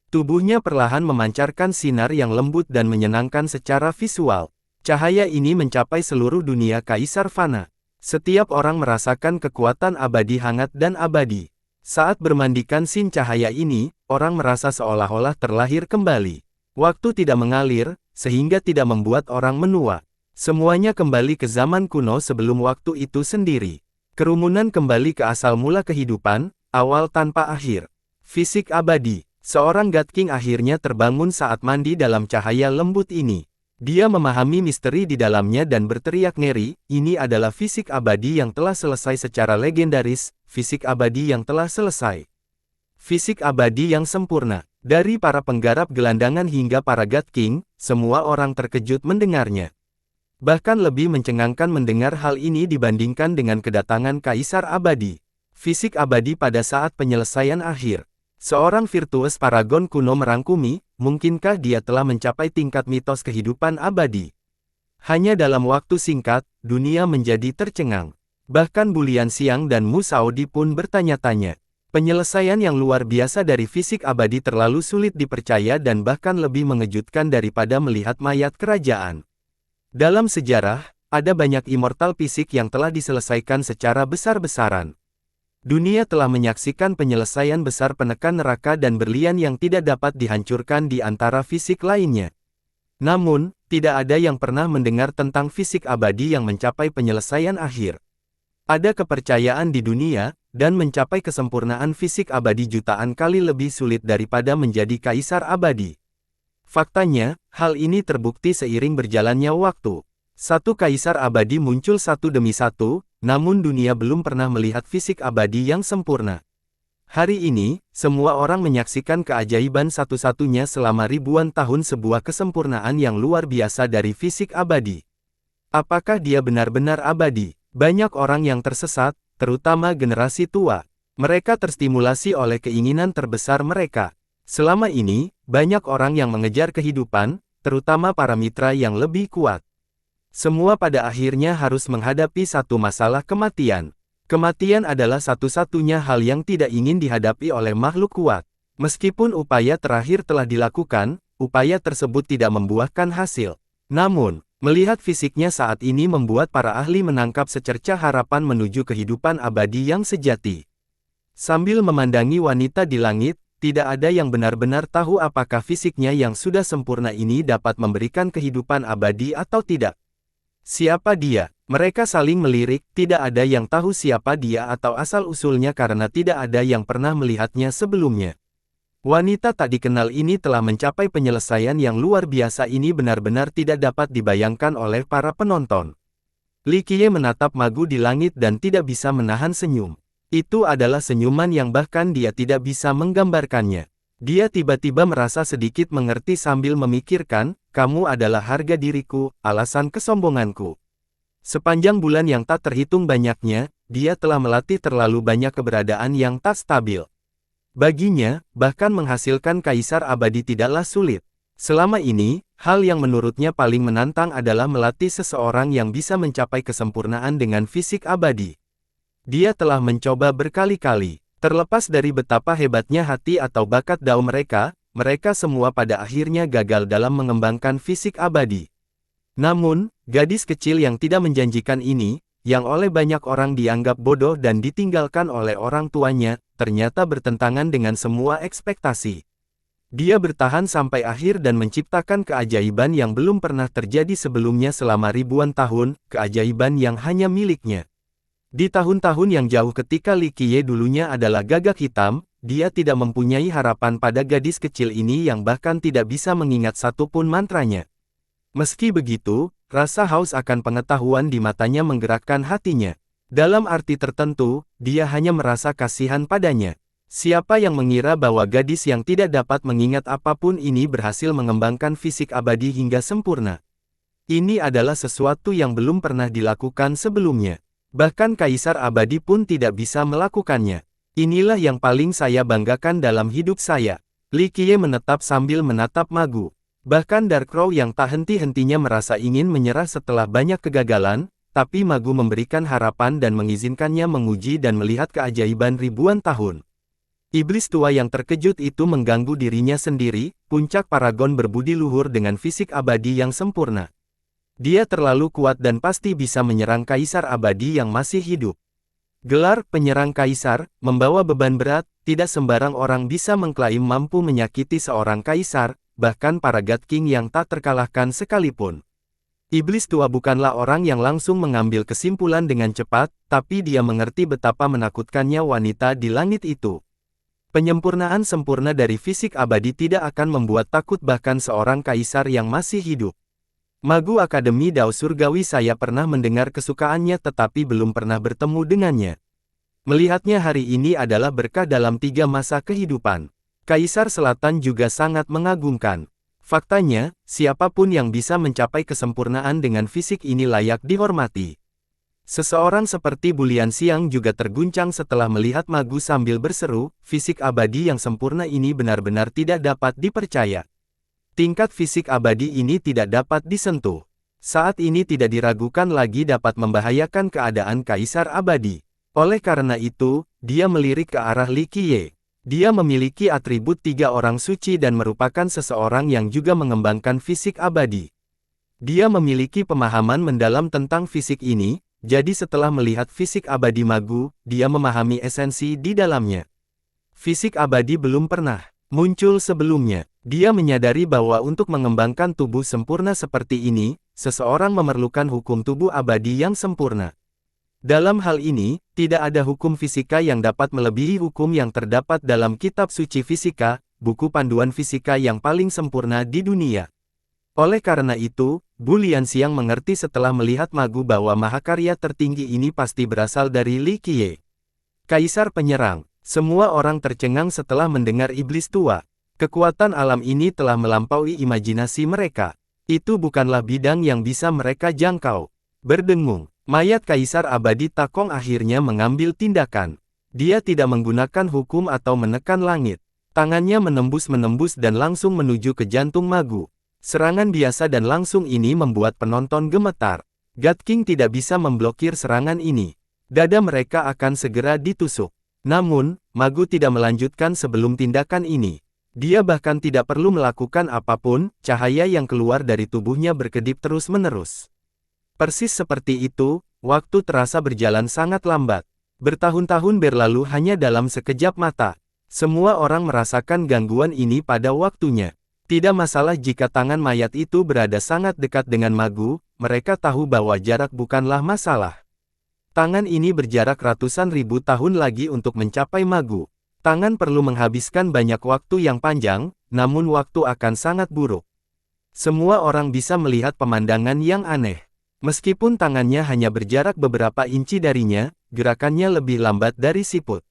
Tubuhnya perlahan memancarkan sinar yang lembut dan menyenangkan secara visual. Cahaya ini mencapai seluruh dunia kaisar fana. Setiap orang merasakan kekuatan abadi hangat dan abadi. Saat bermandikan sin cahaya ini, orang merasa seolah-olah terlahir kembali. Waktu tidak mengalir, sehingga tidak membuat orang menua. Semuanya kembali ke zaman kuno sebelum waktu itu sendiri. Kerumunan kembali ke asal mula kehidupan, awal tanpa akhir. Fisik abadi. Seorang God King akhirnya terbangun saat mandi dalam cahaya lembut ini. Dia memahami misteri di dalamnya dan berteriak ngeri, ini adalah fisik abadi yang telah selesai secara legendaris, fisik abadi yang telah selesai. Fisik abadi yang sempurna. Dari para penggarap gelandangan hingga para God King, semua orang terkejut mendengarnya. Bahkan lebih mencengangkan mendengar hal ini dibandingkan dengan kedatangan kaisar abadi. Fisik abadi pada saat penyelesaian akhir. Seorang virtuos paragon kuno merangkumi, mungkinkah dia telah mencapai tingkat mitos kehidupan abadi? Hanya dalam waktu singkat, dunia menjadi tercengang. Bahkan Bulian Xiang dan Mu Saodi pun bertanya-tanya. Penyelesaian yang luar biasa dari fisik abadi terlalu sulit dipercaya dan bahkan lebih mengejutkan daripada melihat mayat kerajaan. Dalam sejarah, ada banyak immortal fisik yang telah diselesaikan secara besar-besaran. Dunia telah menyaksikan penyelesaian besar penekan neraka dan berlian yang tidak dapat dihancurkan di antara fisik lainnya. Namun, tidak ada yang pernah mendengar tentang fisik abadi yang mencapai penyelesaian akhir. Ada kepercayaan di dunia, dan mencapai kesempurnaan fisik abadi jutaan kali lebih sulit daripada menjadi kaisar abadi. Faktanya, hal ini terbukti seiring berjalannya waktu. Satu kaisar abadi muncul satu demi satu, namun dunia belum pernah melihat fisik abadi yang sempurna. Hari ini, semua orang menyaksikan keajaiban satu-satunya selama ribuan tahun, sebuah kesempurnaan yang luar biasa dari fisik abadi. Apakah dia benar-benar abadi? Banyak orang yang tersesat, terutama generasi tua. Mereka terstimulasi oleh keinginan terbesar mereka. Selama ini, banyak orang yang mengejar kehidupan, terutama para mitra yang lebih kuat. Semua pada akhirnya harus menghadapi satu masalah: kematian. Kematian adalah satu-satunya hal yang tidak ingin dihadapi oleh makhluk kuat. Meskipun upaya terakhir telah dilakukan, upaya tersebut tidak membuahkan hasil. Namun, melihat fisiknya saat ini membuat para ahli menangkap secercah harapan menuju kehidupan abadi yang sejati. Sambil memandangi wanita di langit, tidak ada yang benar-benar tahu apakah fisiknya yang sudah sempurna ini dapat memberikan kehidupan abadi atau tidak. Siapa dia? Mereka saling melirik, tidak ada yang tahu siapa dia atau asal-usulnya karena tidak ada yang pernah melihatnya sebelumnya. Wanita tak dikenal ini telah mencapai penyelesaian yang luar biasa, ini benar-benar tidak dapat dibayangkan oleh para penonton. Li Qiye menatap Magu di langit dan tidak bisa menahan senyum. Itu adalah senyuman yang bahkan dia tidak bisa menggambarkannya. Dia tiba-tiba merasa sedikit mengerti sambil memikirkan, kamu adalah harga diriku, alasan kesombonganku. Sepanjang bulan yang tak terhitung banyaknya, dia telah melatih terlalu banyak keberadaan yang tak stabil. Baginya, bahkan menghasilkan kaisar abadi tidaklah sulit. Selama ini, hal yang menurutnya paling menantang adalah melatih seseorang yang bisa mencapai kesempurnaan dengan fisik abadi. Dia telah mencoba berkali-kali. Terlepas dari betapa hebatnya hati atau bakat Dao mereka, mereka semua pada akhirnya gagal dalam mengembangkan fisik abadi. Namun, gadis kecil yang tidak menjanjikan ini, yang oleh banyak orang dianggap bodoh dan ditinggalkan oleh orang tuanya, ternyata bertentangan dengan semua ekspektasi. Dia bertahan sampai akhir dan menciptakan keajaiban yang belum pernah terjadi sebelumnya selama ribuan tahun, keajaiban yang hanya miliknya. Di tahun-tahun yang jauh ketika Li Qiye dulunya adalah gagak hitam, dia tidak mempunyai harapan pada gadis kecil ini yang bahkan tidak bisa mengingat satupun mantranya. Meski begitu, rasa haus akan pengetahuan di matanya menggerakkan hatinya. Dalam arti tertentu, dia hanya merasa kasihan padanya. Siapa yang mengira bahwa gadis yang tidak dapat mengingat apapun ini berhasil mengembangkan fisik abadi hingga sempurna? Ini adalah sesuatu yang belum pernah dilakukan sebelumnya. Bahkan kaisar abadi pun tidak bisa melakukannya. Inilah yang paling saya banggakan dalam hidup saya. Li Qiye menetap sambil menatap Magu. Bahkan Dark Crow yang tak henti-hentinya merasa ingin menyerah setelah banyak kegagalan, tapi Magu memberikan harapan dan mengizinkannya menguji dan melihat keajaiban ribuan tahun. Iblis tua yang terkejut itu mengganggu dirinya sendiri, puncak paragon berbudi luhur dengan fisik abadi yang sempurna. Dia terlalu kuat dan pasti bisa menyerang kaisar abadi yang masih hidup. Gelar penyerang kaisar membawa beban berat, tidak sembarang orang bisa mengklaim mampu menyakiti seorang kaisar, bahkan para God King yang tak terkalahkan sekalipun. Iblis tua bukanlah orang yang langsung mengambil kesimpulan dengan cepat, tapi dia mengerti betapa menakutkannya wanita di langit itu. Penyempurnaan sempurna dari fisik abadi tidak akan membuat takut bahkan seorang kaisar yang masih hidup. Magu Akademi Dao Surgawi, saya pernah mendengar kesukaannya tetapi belum pernah bertemu dengannya. Melihatnya hari ini adalah berkah dalam 3 masa kehidupan. Kaisar Selatan juga sangat mengagumkan. Faktanya, siapapun yang bisa mencapai kesempurnaan dengan fisik ini layak dihormati. Seseorang seperti Bulian Xiang juga terguncang setelah melihat Magu sambil berseru, fisik abadi yang sempurna ini benar-benar tidak dapat dipercaya. Tingkat fisik abadi ini tidak dapat disentuh. Saat ini tidak diragukan lagi dapat membahayakan keadaan kaisar abadi. Oleh karena itu, dia melirik ke arah Li Qiye. Dia memiliki atribut 3 orang suci dan merupakan seseorang yang juga mengembangkan fisik abadi. Dia memiliki pemahaman mendalam tentang fisik ini, jadi setelah melihat fisik abadi Magu, dia memahami esensi di dalamnya. Fisik abadi belum pernah muncul sebelumnya. Dia menyadari bahwa untuk mengembangkan tubuh sempurna seperti ini, seseorang memerlukan hukum tubuh abadi yang sempurna. Dalam hal ini, tidak ada hukum fisika yang dapat melebihi hukum yang terdapat dalam kitab suci fisika, buku panduan fisika yang paling sempurna di dunia. Oleh karena itu, Bulian Xiang mengerti setelah melihat Magu bahwa mahakarya tertinggi ini pasti berasal dari Li Qiye. Kaisar penyerang. Semua orang tercengang setelah mendengar iblis tua. Kekuatan alam ini telah melampaui imajinasi mereka. Itu bukanlah bidang yang bisa mereka jangkau. Berdengung, mayat Kaisar Abadi Takong akhirnya mengambil tindakan. Dia tidak menggunakan hukum atau menekan langit. Tangannya menembus-menembus dan langsung menuju ke jantung Magu. Serangan biasa dan langsung ini membuat penonton gemetar. God King tidak bisa memblokir serangan ini. Dada mereka akan segera ditusuk. Namun, Magu tidak melanjutkan sebelum tindakan ini. Dia bahkan tidak perlu melakukan apapun, cahaya yang keluar dari tubuhnya berkedip terus-menerus. Persis seperti itu, waktu terasa berjalan sangat lambat. Bertahun-tahun berlalu hanya dalam sekejap mata. Semua orang merasakan gangguan ini pada waktunya. Tidak masalah jika tangan mayat itu berada sangat dekat dengan Magu, mereka tahu bahwa jarak bukanlah masalah. Tangan ini berjarak ratusan ribu tahun lagi untuk mencapai Magu. Tangan perlu menghabiskan banyak waktu yang panjang, namun waktu akan sangat buruk. Semua orang bisa melihat pemandangan yang aneh. Meskipun tangannya hanya berjarak beberapa inci darinya, gerakannya lebih lambat dari siput.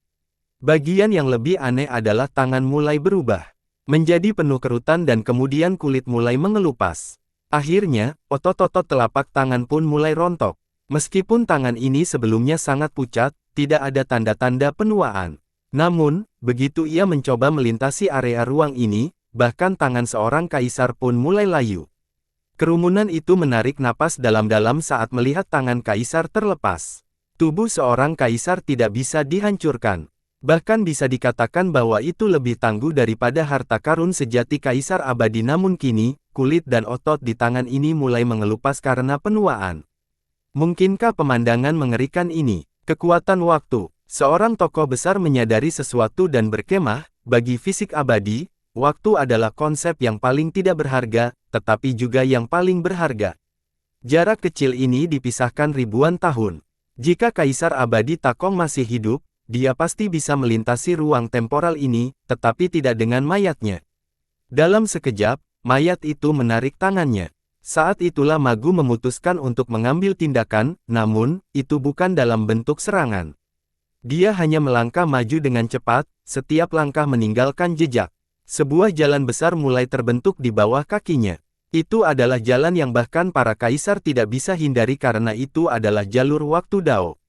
Bagian yang lebih aneh adalah tangan mulai berubah menjadi penuh kerutan dan kemudian kulit mulai mengelupas. Akhirnya, otot-otot telapak tangan pun mulai rontok. Meskipun tangan ini sebelumnya sangat pucat, tidak ada tanda-tanda penuaan. Namun, begitu ia mencoba melintasi area ruang ini, bahkan tangan seorang kaisar pun mulai layu. Kerumunan itu menarik napas dalam-dalam saat melihat tangan kaisar terlepas. Tubuh seorang kaisar tidak bisa dihancurkan. Bahkan bisa dikatakan bahwa itu lebih tangguh daripada harta karun sejati Kaisar Abadi, namun kini, kulit dan otot di tangan ini mulai mengelupas karena penuaan. Mungkinkah pemandangan mengerikan ini? Kekuatan waktu. Seorang tokoh besar menyadari sesuatu dan berkemah, bagi fisik abadi, waktu adalah konsep yang paling tidak berharga, tetapi juga yang paling berharga. Jarak kecil ini dipisahkan ribuan tahun. Jika Kaisar Abadi Takong masih hidup, dia pasti bisa melintasi ruang temporal ini, tetapi tidak dengan mayatnya. Dalam sekejap, mayat itu menarik tangannya. Saat itulah Magu memutuskan untuk mengambil tindakan, namun, itu bukan dalam bentuk serangan. Dia hanya melangkah maju dengan cepat, setiap langkah meninggalkan jejak. Sebuah jalan besar mulai terbentuk di bawah kakinya. Itu adalah jalan yang bahkan para kaisar tidak bisa hindari karena itu adalah jalur waktu Dao.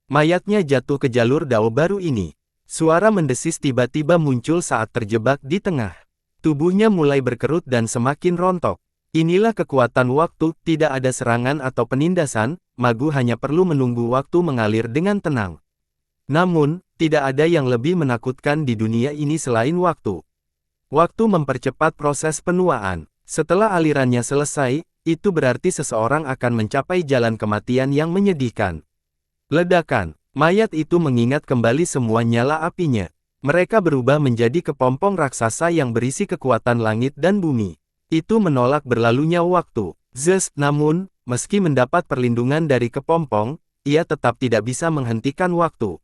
Mayatnya jatuh ke jalur Dao baru ini. Suara mendesis tiba-tiba muncul saat terjebak di tengah. Tubuhnya mulai berkerut dan semakin rontok. Inilah kekuatan waktu, tidak ada serangan atau penindasan, Magu hanya perlu menunggu waktu mengalir dengan tenang. Namun, tidak ada yang lebih menakutkan di dunia ini selain waktu. Waktu mempercepat proses penuaan. Setelah alirannya selesai, itu berarti seseorang akan mencapai jalan kematian yang menyedihkan. Ledakan. Mayat itu mengingat kembali semua nyala apinya. Mereka berubah menjadi kepompong raksasa yang berisi kekuatan langit dan bumi. Itu menolak berlalunya waktu. Namun, meski mendapat perlindungan dari kepompong, ia tetap tidak bisa menghentikan waktu.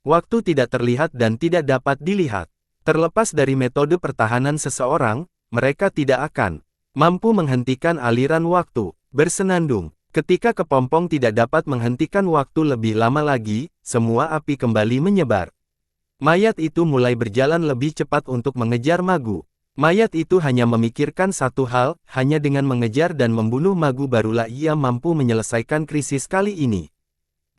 Waktu tidak terlihat dan tidak dapat dilihat. Terlepas dari metode pertahanan seseorang, mereka tidak akan mampu menghentikan aliran waktu. Bersenandung. Ketika kepompong tidak dapat menghentikan waktu lebih lama lagi, semua api kembali menyebar. Mayat itu mulai berjalan lebih cepat untuk mengejar Magu. Mayat itu hanya memikirkan satu hal, hanya dengan mengejar dan membunuh Magu barulah ia mampu menyelesaikan krisis kali ini.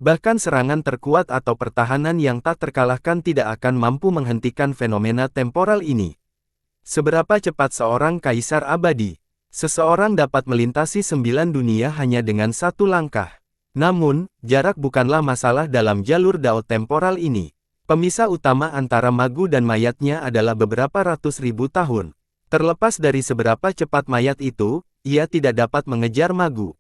Bahkan serangan terkuat atau pertahanan yang tak terkalahkan tidak akan mampu menghentikan fenomena temporal ini. Seberapa cepat seorang kaisar abadi? Seseorang dapat melintasi 9 dunia hanya dengan satu langkah. Namun, jarak bukanlah masalah dalam jalur Dao temporal ini. Pemisah utama antara Magu dan mayatnya adalah beberapa ratus ribu tahun. Terlepas dari seberapa cepat mayat itu, ia tidak dapat mengejar Magu.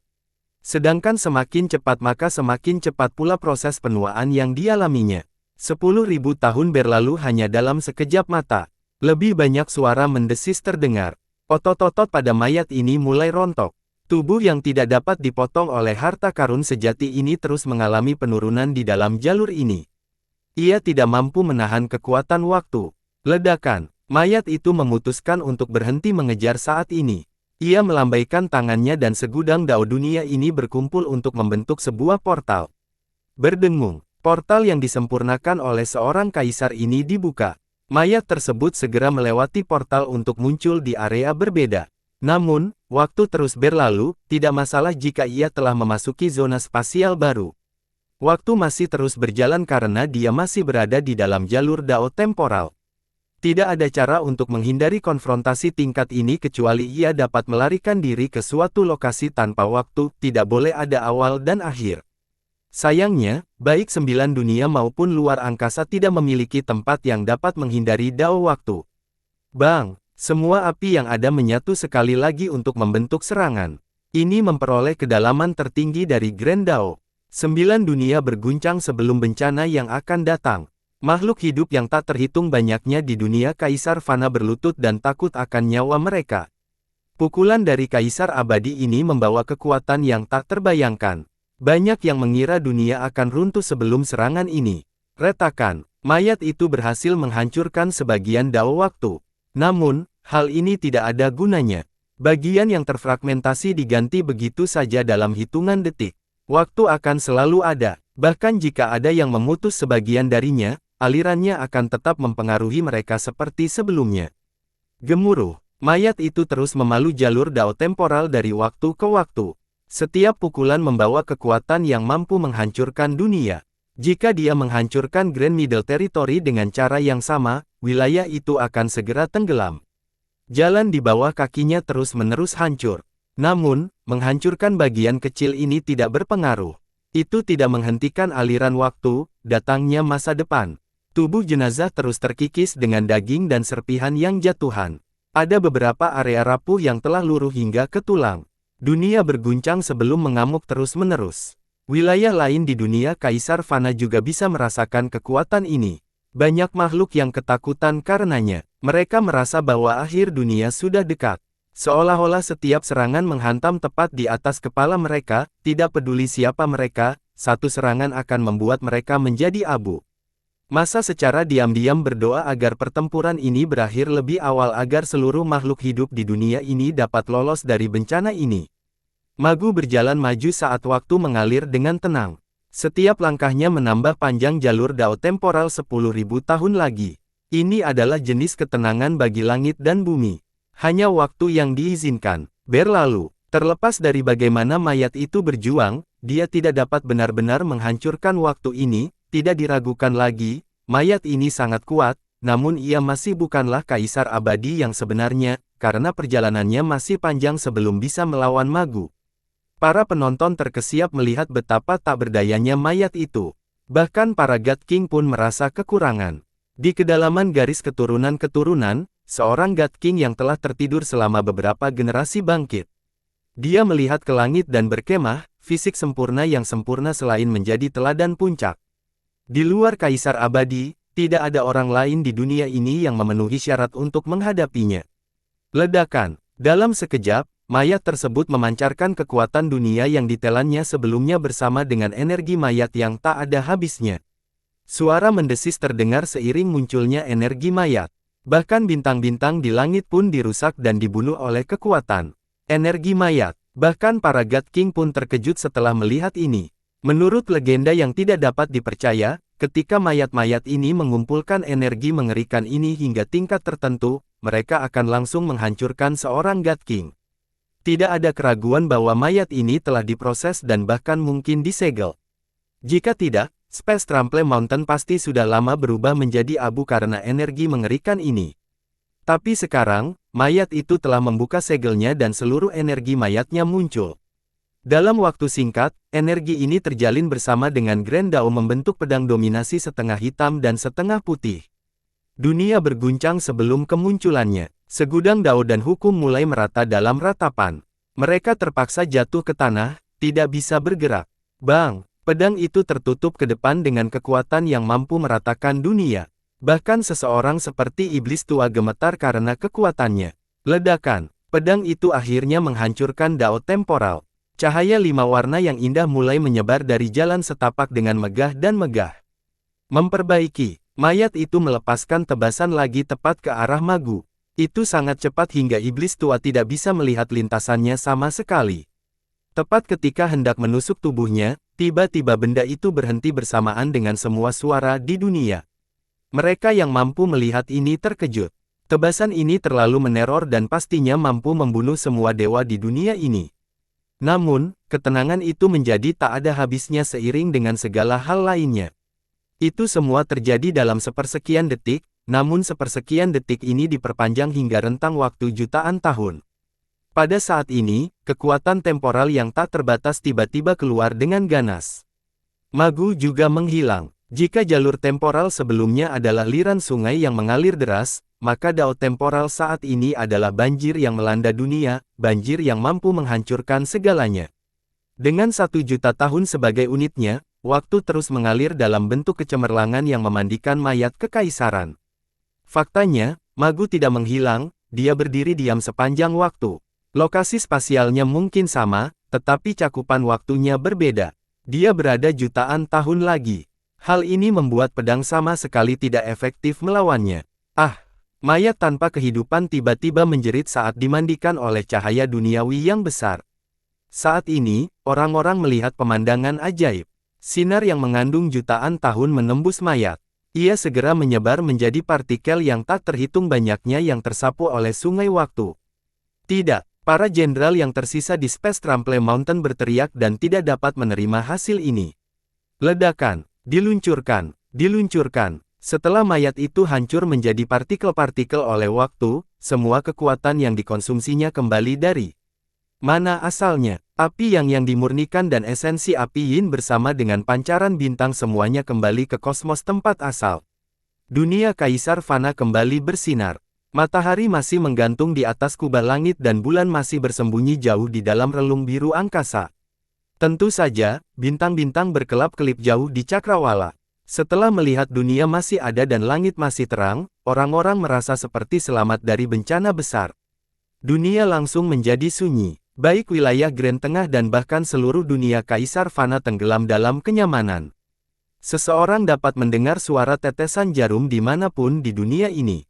Sedangkan semakin cepat maka semakin cepat pula proses penuaan yang dialaminya. 10.000 tahun berlalu hanya dalam sekejap mata. Lebih banyak suara mendesis terdengar. Otot-otot pada mayat ini mulai rontok. Tubuh yang tidak dapat dipotong oleh harta karun sejati ini terus mengalami penurunan di dalam jalur ini. Ia tidak mampu menahan kekuatan waktu. Ledakan. Mayat itu memutuskan untuk berhenti mengejar saat ini. Ia melambaikan tangannya dan segudang Dao dunia ini berkumpul untuk membentuk sebuah portal. Berdengung. Portal yang disempurnakan oleh seorang kaisar ini dibuka. Mayat tersebut segera melewati portal untuk muncul di area berbeda. Namun, waktu terus berlalu, tidak masalah jika ia telah memasuki zona spasial baru. Waktu masih terus berjalan karena dia masih berada di dalam jalur dao temporal. Tidak ada cara untuk menghindari konfrontasi tingkat ini kecuali ia dapat melarikan diri ke suatu lokasi tanpa waktu, tidak boleh ada awal dan akhir. Sayangnya, baik 9 dunia maupun luar angkasa tidak memiliki tempat yang dapat menghindari dao waktu. Bang! Semua api yang ada menyatu sekali lagi untuk membentuk serangan. Ini memperoleh kedalaman tertinggi dari Grand Dao. 9 dunia berguncang sebelum bencana yang akan datang. Makhluk hidup yang tak terhitung banyaknya di dunia Kaisar Fana berlutut dan takut akan nyawa mereka. Pukulan dari Kaisar Abadi ini membawa kekuatan yang tak terbayangkan. Banyak yang mengira dunia akan runtuh sebelum serangan ini. Retakan, mayat itu berhasil menghancurkan sebagian dao waktu. Namun, hal ini tidak ada gunanya. Bagian yang terfragmentasi diganti begitu saja dalam hitungan detik. Waktu akan selalu ada, bahkan jika ada yang memutus sebagian darinya, alirannya akan tetap mempengaruhi mereka seperti sebelumnya. Gemuruh, mayat itu terus memalu jalur dao temporal dari waktu ke waktu. Setiap pukulan membawa kekuatan yang mampu menghancurkan dunia. Jika dia menghancurkan Grand Middle Territory dengan cara yang sama, wilayah itu akan segera tenggelam. Jalan di bawah kakinya terus-menerus hancur. Namun, menghancurkan bagian kecil ini tidak berpengaruh. Itu tidak menghentikan aliran waktu, datangnya masa depan. Tubuh jenazah terus terkikis dengan daging dan serpihan yang jatuhan. Ada beberapa area rapuh yang telah luruh hingga ke tulang. Dunia berguncang sebelum mengamuk terus-menerus. Wilayah lain di dunia Kaisar Fana juga bisa merasakan kekuatan ini. Banyak makhluk yang ketakutan karenanya. Mereka merasa bahwa akhir dunia sudah dekat. Seolah-olah setiap serangan menghantam tepat di atas kepala mereka, tidak peduli siapa mereka, satu serangan akan membuat mereka menjadi abu. Masa secara diam-diam berdoa agar pertempuran ini berakhir lebih awal agar seluruh makhluk hidup di dunia ini dapat lolos dari bencana ini. Magu berjalan maju saat waktu mengalir dengan tenang. Setiap langkahnya menambah panjang jalur dao temporal 10.000 tahun lagi. Ini adalah jenis ketenangan bagi langit dan bumi. Hanya waktu yang diizinkan berlalu. Terlepas dari bagaimana mayat itu berjuang, dia tidak dapat benar-benar menghancurkan waktu ini, tidak diragukan lagi, mayat ini sangat kuat, namun ia masih bukanlah Kaisar Abadi yang sebenarnya, karena perjalanannya masih panjang sebelum bisa melawan Magu. Para penonton terkesiap melihat betapa tak berdayanya mayat itu. Bahkan para God King pun merasa kekurangan. Di kedalaman garis keturunan-keturunan, seorang God King yang telah tertidur selama beberapa generasi bangkit. Dia melihat ke langit dan berkemah, fisik sempurna yang sempurna selain menjadi teladan puncak. Di luar Kaisar Abadi, tidak ada orang lain di dunia ini yang memenuhi syarat untuk menghadapinya. Ledakan. Dalam sekejap, mayat tersebut memancarkan kekuatan dunia yang ditelannya sebelumnya bersama dengan energi mayat yang tak ada habisnya. Suara mendesis terdengar seiring munculnya energi mayat. Bahkan bintang-bintang di langit pun dirusak dan dibunuh oleh kekuatan energi mayat. Bahkan para God King pun terkejut setelah melihat ini. Menurut legenda yang tidak dapat dipercaya, ketika mayat-mayat ini mengumpulkan energi mengerikan ini hingga tingkat tertentu, mereka akan langsung menghancurkan seorang God King. Tidak ada keraguan bahwa mayat ini telah diproses dan bahkan mungkin disegel. Jika tidak, Space Trample Mountain pasti sudah lama berubah menjadi abu karena energi mengerikan ini. Tapi sekarang, mayat itu telah membuka segelnya dan seluruh energi mayatnya muncul. Dalam waktu singkat, energi ini terjalin bersama dengan Grand Dao membentuk pedang dominasi setengah hitam dan setengah putih. Dunia berguncang sebelum kemunculannya. Segudang dao dan hukum mulai merata dalam ratapan. Mereka terpaksa jatuh ke tanah, tidak bisa bergerak. Bang! Pedang itu tertutup ke depan dengan kekuatan yang mampu meratakan dunia. Bahkan seseorang seperti iblis tua gemetar karena kekuatannya. Ledakan. Pedang itu akhirnya menghancurkan dao temporal. Cahaya 5 warna yang indah mulai menyebar dari jalan setapak dengan megah dan megah. Memperbaiki. Mayat itu melepaskan tebasan lagi tepat ke arah Magu. Itu sangat cepat hingga iblis tua tidak bisa melihat lintasannya sama sekali. Tepat ketika hendak menusuk tubuhnya, Tiba-tiba benda itu berhenti bersamaan dengan semua suara di dunia. Mereka yang mampu melihat ini terkejut. Tebasan ini terlalu meneror dan pastinya mampu membunuh semua dewa di dunia ini. Namun, ketenangan itu menjadi tak ada habisnya seiring dengan segala hal lainnya. Itu semua terjadi dalam sepersekian detik, namun sepersekian detik ini diperpanjang hingga rentang waktu jutaan tahun. Pada saat ini, kekuatan temporal yang tak terbatas tiba-tiba keluar dengan ganas. Magu juga menghilang. Jika jalur temporal sebelumnya adalah aliran sungai yang mengalir deras, maka dao temporal saat ini adalah banjir yang melanda dunia, banjir yang mampu menghancurkan segalanya. Dengan 1.000.000 tahun sebagai unitnya, waktu terus mengalir dalam bentuk kecemerlangan yang memandikan mayat kekaisaran. Faktanya, Magu tidak menghilang, dia berdiri diam sepanjang waktu. Lokasi spasialnya mungkin sama, tetapi cakupan waktunya berbeda. Dia berada jutaan tahun lagi. Hal ini membuat pedang sama sekali tidak efektif melawannya. Mayat tanpa kehidupan tiba-tiba menjerit saat dimandikan oleh cahaya duniawi yang besar. Saat ini, orang-orang melihat pemandangan ajaib. Sinar yang mengandung jutaan tahun menembus mayat. Ia segera menyebar menjadi partikel yang tak terhitung banyaknya yang tersapu oleh sungai waktu. Tidak. Para jenderal yang tersisa di Space Trample Mountain berteriak dan tidak dapat menerima hasil ini. Ledakan, diluncurkan, diluncurkan. Setelah mayat itu hancur menjadi partikel-partikel oleh waktu, semua kekuatan yang dikonsumsinya kembali dari mana asalnya. Api yang dimurnikan dan esensi api yin bersama dengan pancaran bintang semuanya kembali ke kosmos tempat asal. Dunia Kaisar Fana kembali bersinar. Matahari masih menggantung di atas kubah langit dan bulan masih bersembunyi jauh di dalam relung biru angkasa. Tentu saja, bintang-bintang berkelap-kelip jauh di cakrawala. Setelah melihat dunia masih ada dan langit masih terang, orang-orang merasa seperti selamat dari bencana besar. Dunia langsung menjadi sunyi. Baik wilayah Grand Tengah dan bahkan seluruh dunia Kaisar Fana tenggelam dalam kenyamanan. Seseorang dapat mendengar suara tetesan jarum dimanapun di dunia ini.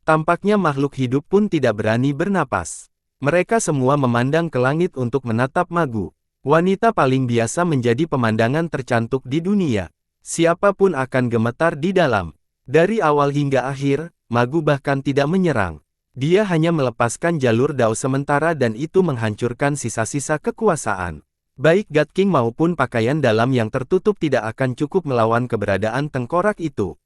Tampaknya makhluk hidup pun tidak berani bernapas. Mereka semua memandang ke langit untuk menatap Magu. Wanita paling biasa menjadi pemandangan tercantik di dunia. Siapapun akan gemetar di dalam. Dari awal hingga akhir, Magu bahkan tidak menyerang. Dia hanya melepaskan jalur dao sementara dan itu menghancurkan sisa-sisa kekuasaan. Baik God King maupun pakaian dalam yang tertutup tidak akan cukup melawan keberadaan tengkorak itu.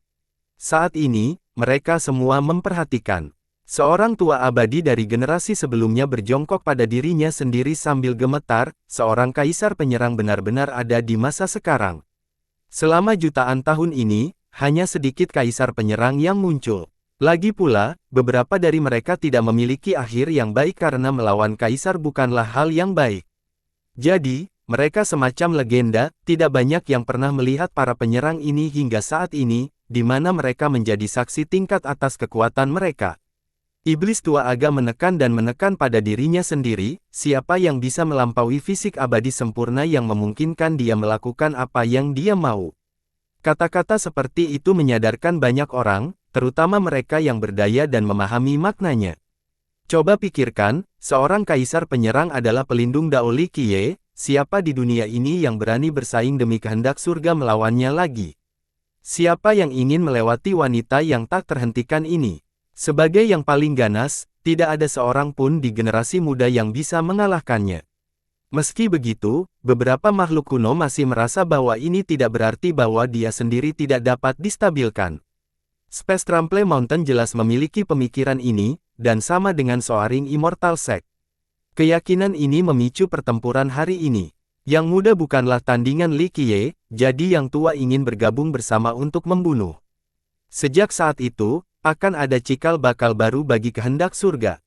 Saat ini, mereka semua memperhatikan. Seorang tua abadi dari generasi sebelumnya berjongkok pada dirinya sendiri sambil gemetar, seorang kaisar penyerang benar-benar ada di masa sekarang. Selama jutaan tahun ini, hanya sedikit kaisar penyerang yang muncul. Lagi pula, beberapa dari mereka tidak memiliki akhir yang baik karena melawan kaisar bukanlah hal yang baik. Jadi, mereka semacam legenda, tidak banyak yang pernah melihat para penyerang ini hingga saat ini, di mana mereka menjadi saksi tingkat atas kekuatan mereka. Iblis tua agak menekan dan menekan pada dirinya sendiri, siapa yang bisa melampaui fisik abadi sempurna yang memungkinkan dia melakukan apa yang dia mau. Kata-kata seperti itu menyadarkan banyak orang, terutama mereka yang berdaya dan memahami maknanya. Coba pikirkan, seorang kaisar penyerang adalah pelindung Dao Li Qiye, siapa di dunia ini yang berani bersaing demi kehendak surga melawannya lagi? Siapa yang ingin melewati wanita yang tak terhentikan ini? Sebagai yang paling ganas, tidak ada seorang pun di generasi muda yang bisa mengalahkannya. Meski begitu, beberapa makhluk kuno masih merasa bahwa ini tidak berarti bahwa dia sendiri tidak dapat distabilkan. Space Trample Mountain jelas memiliki pemikiran ini, dan sama dengan Soaring Immortal Sect. Keyakinan ini memicu pertempuran hari ini. Yang muda bukanlah tandingan Li Qiye, jadi yang tua ingin bergabung bersama untuk membunuh. Sejak saat itu, akan ada cikal bakal baru bagi kehendak surga.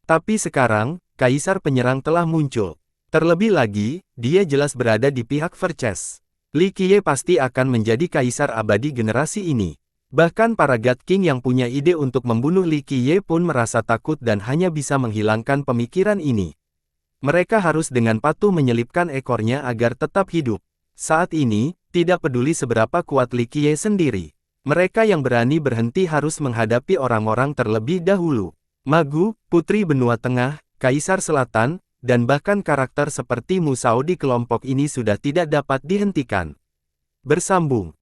Tapi sekarang, kaisar penyerang telah muncul. Terlebih lagi, dia jelas berada di pihak Verces. Li Qiye pasti akan menjadi kaisar abadi generasi ini. Bahkan para God King yang punya ide untuk membunuh Li Qiye pun merasa takut dan hanya bisa menghilangkan pemikiran ini. Mereka harus dengan patuh menyelipkan ekornya agar tetap hidup. Saat ini, tidak peduli seberapa kuat Li Qiye sendiri. Mereka yang berani berhenti harus menghadapi orang-orang terlebih dahulu. Magu, Putri Benua Tengah, Kaisar Selatan, dan bahkan karakter seperti Musao di kelompok ini sudah tidak dapat dihentikan. Bersambung.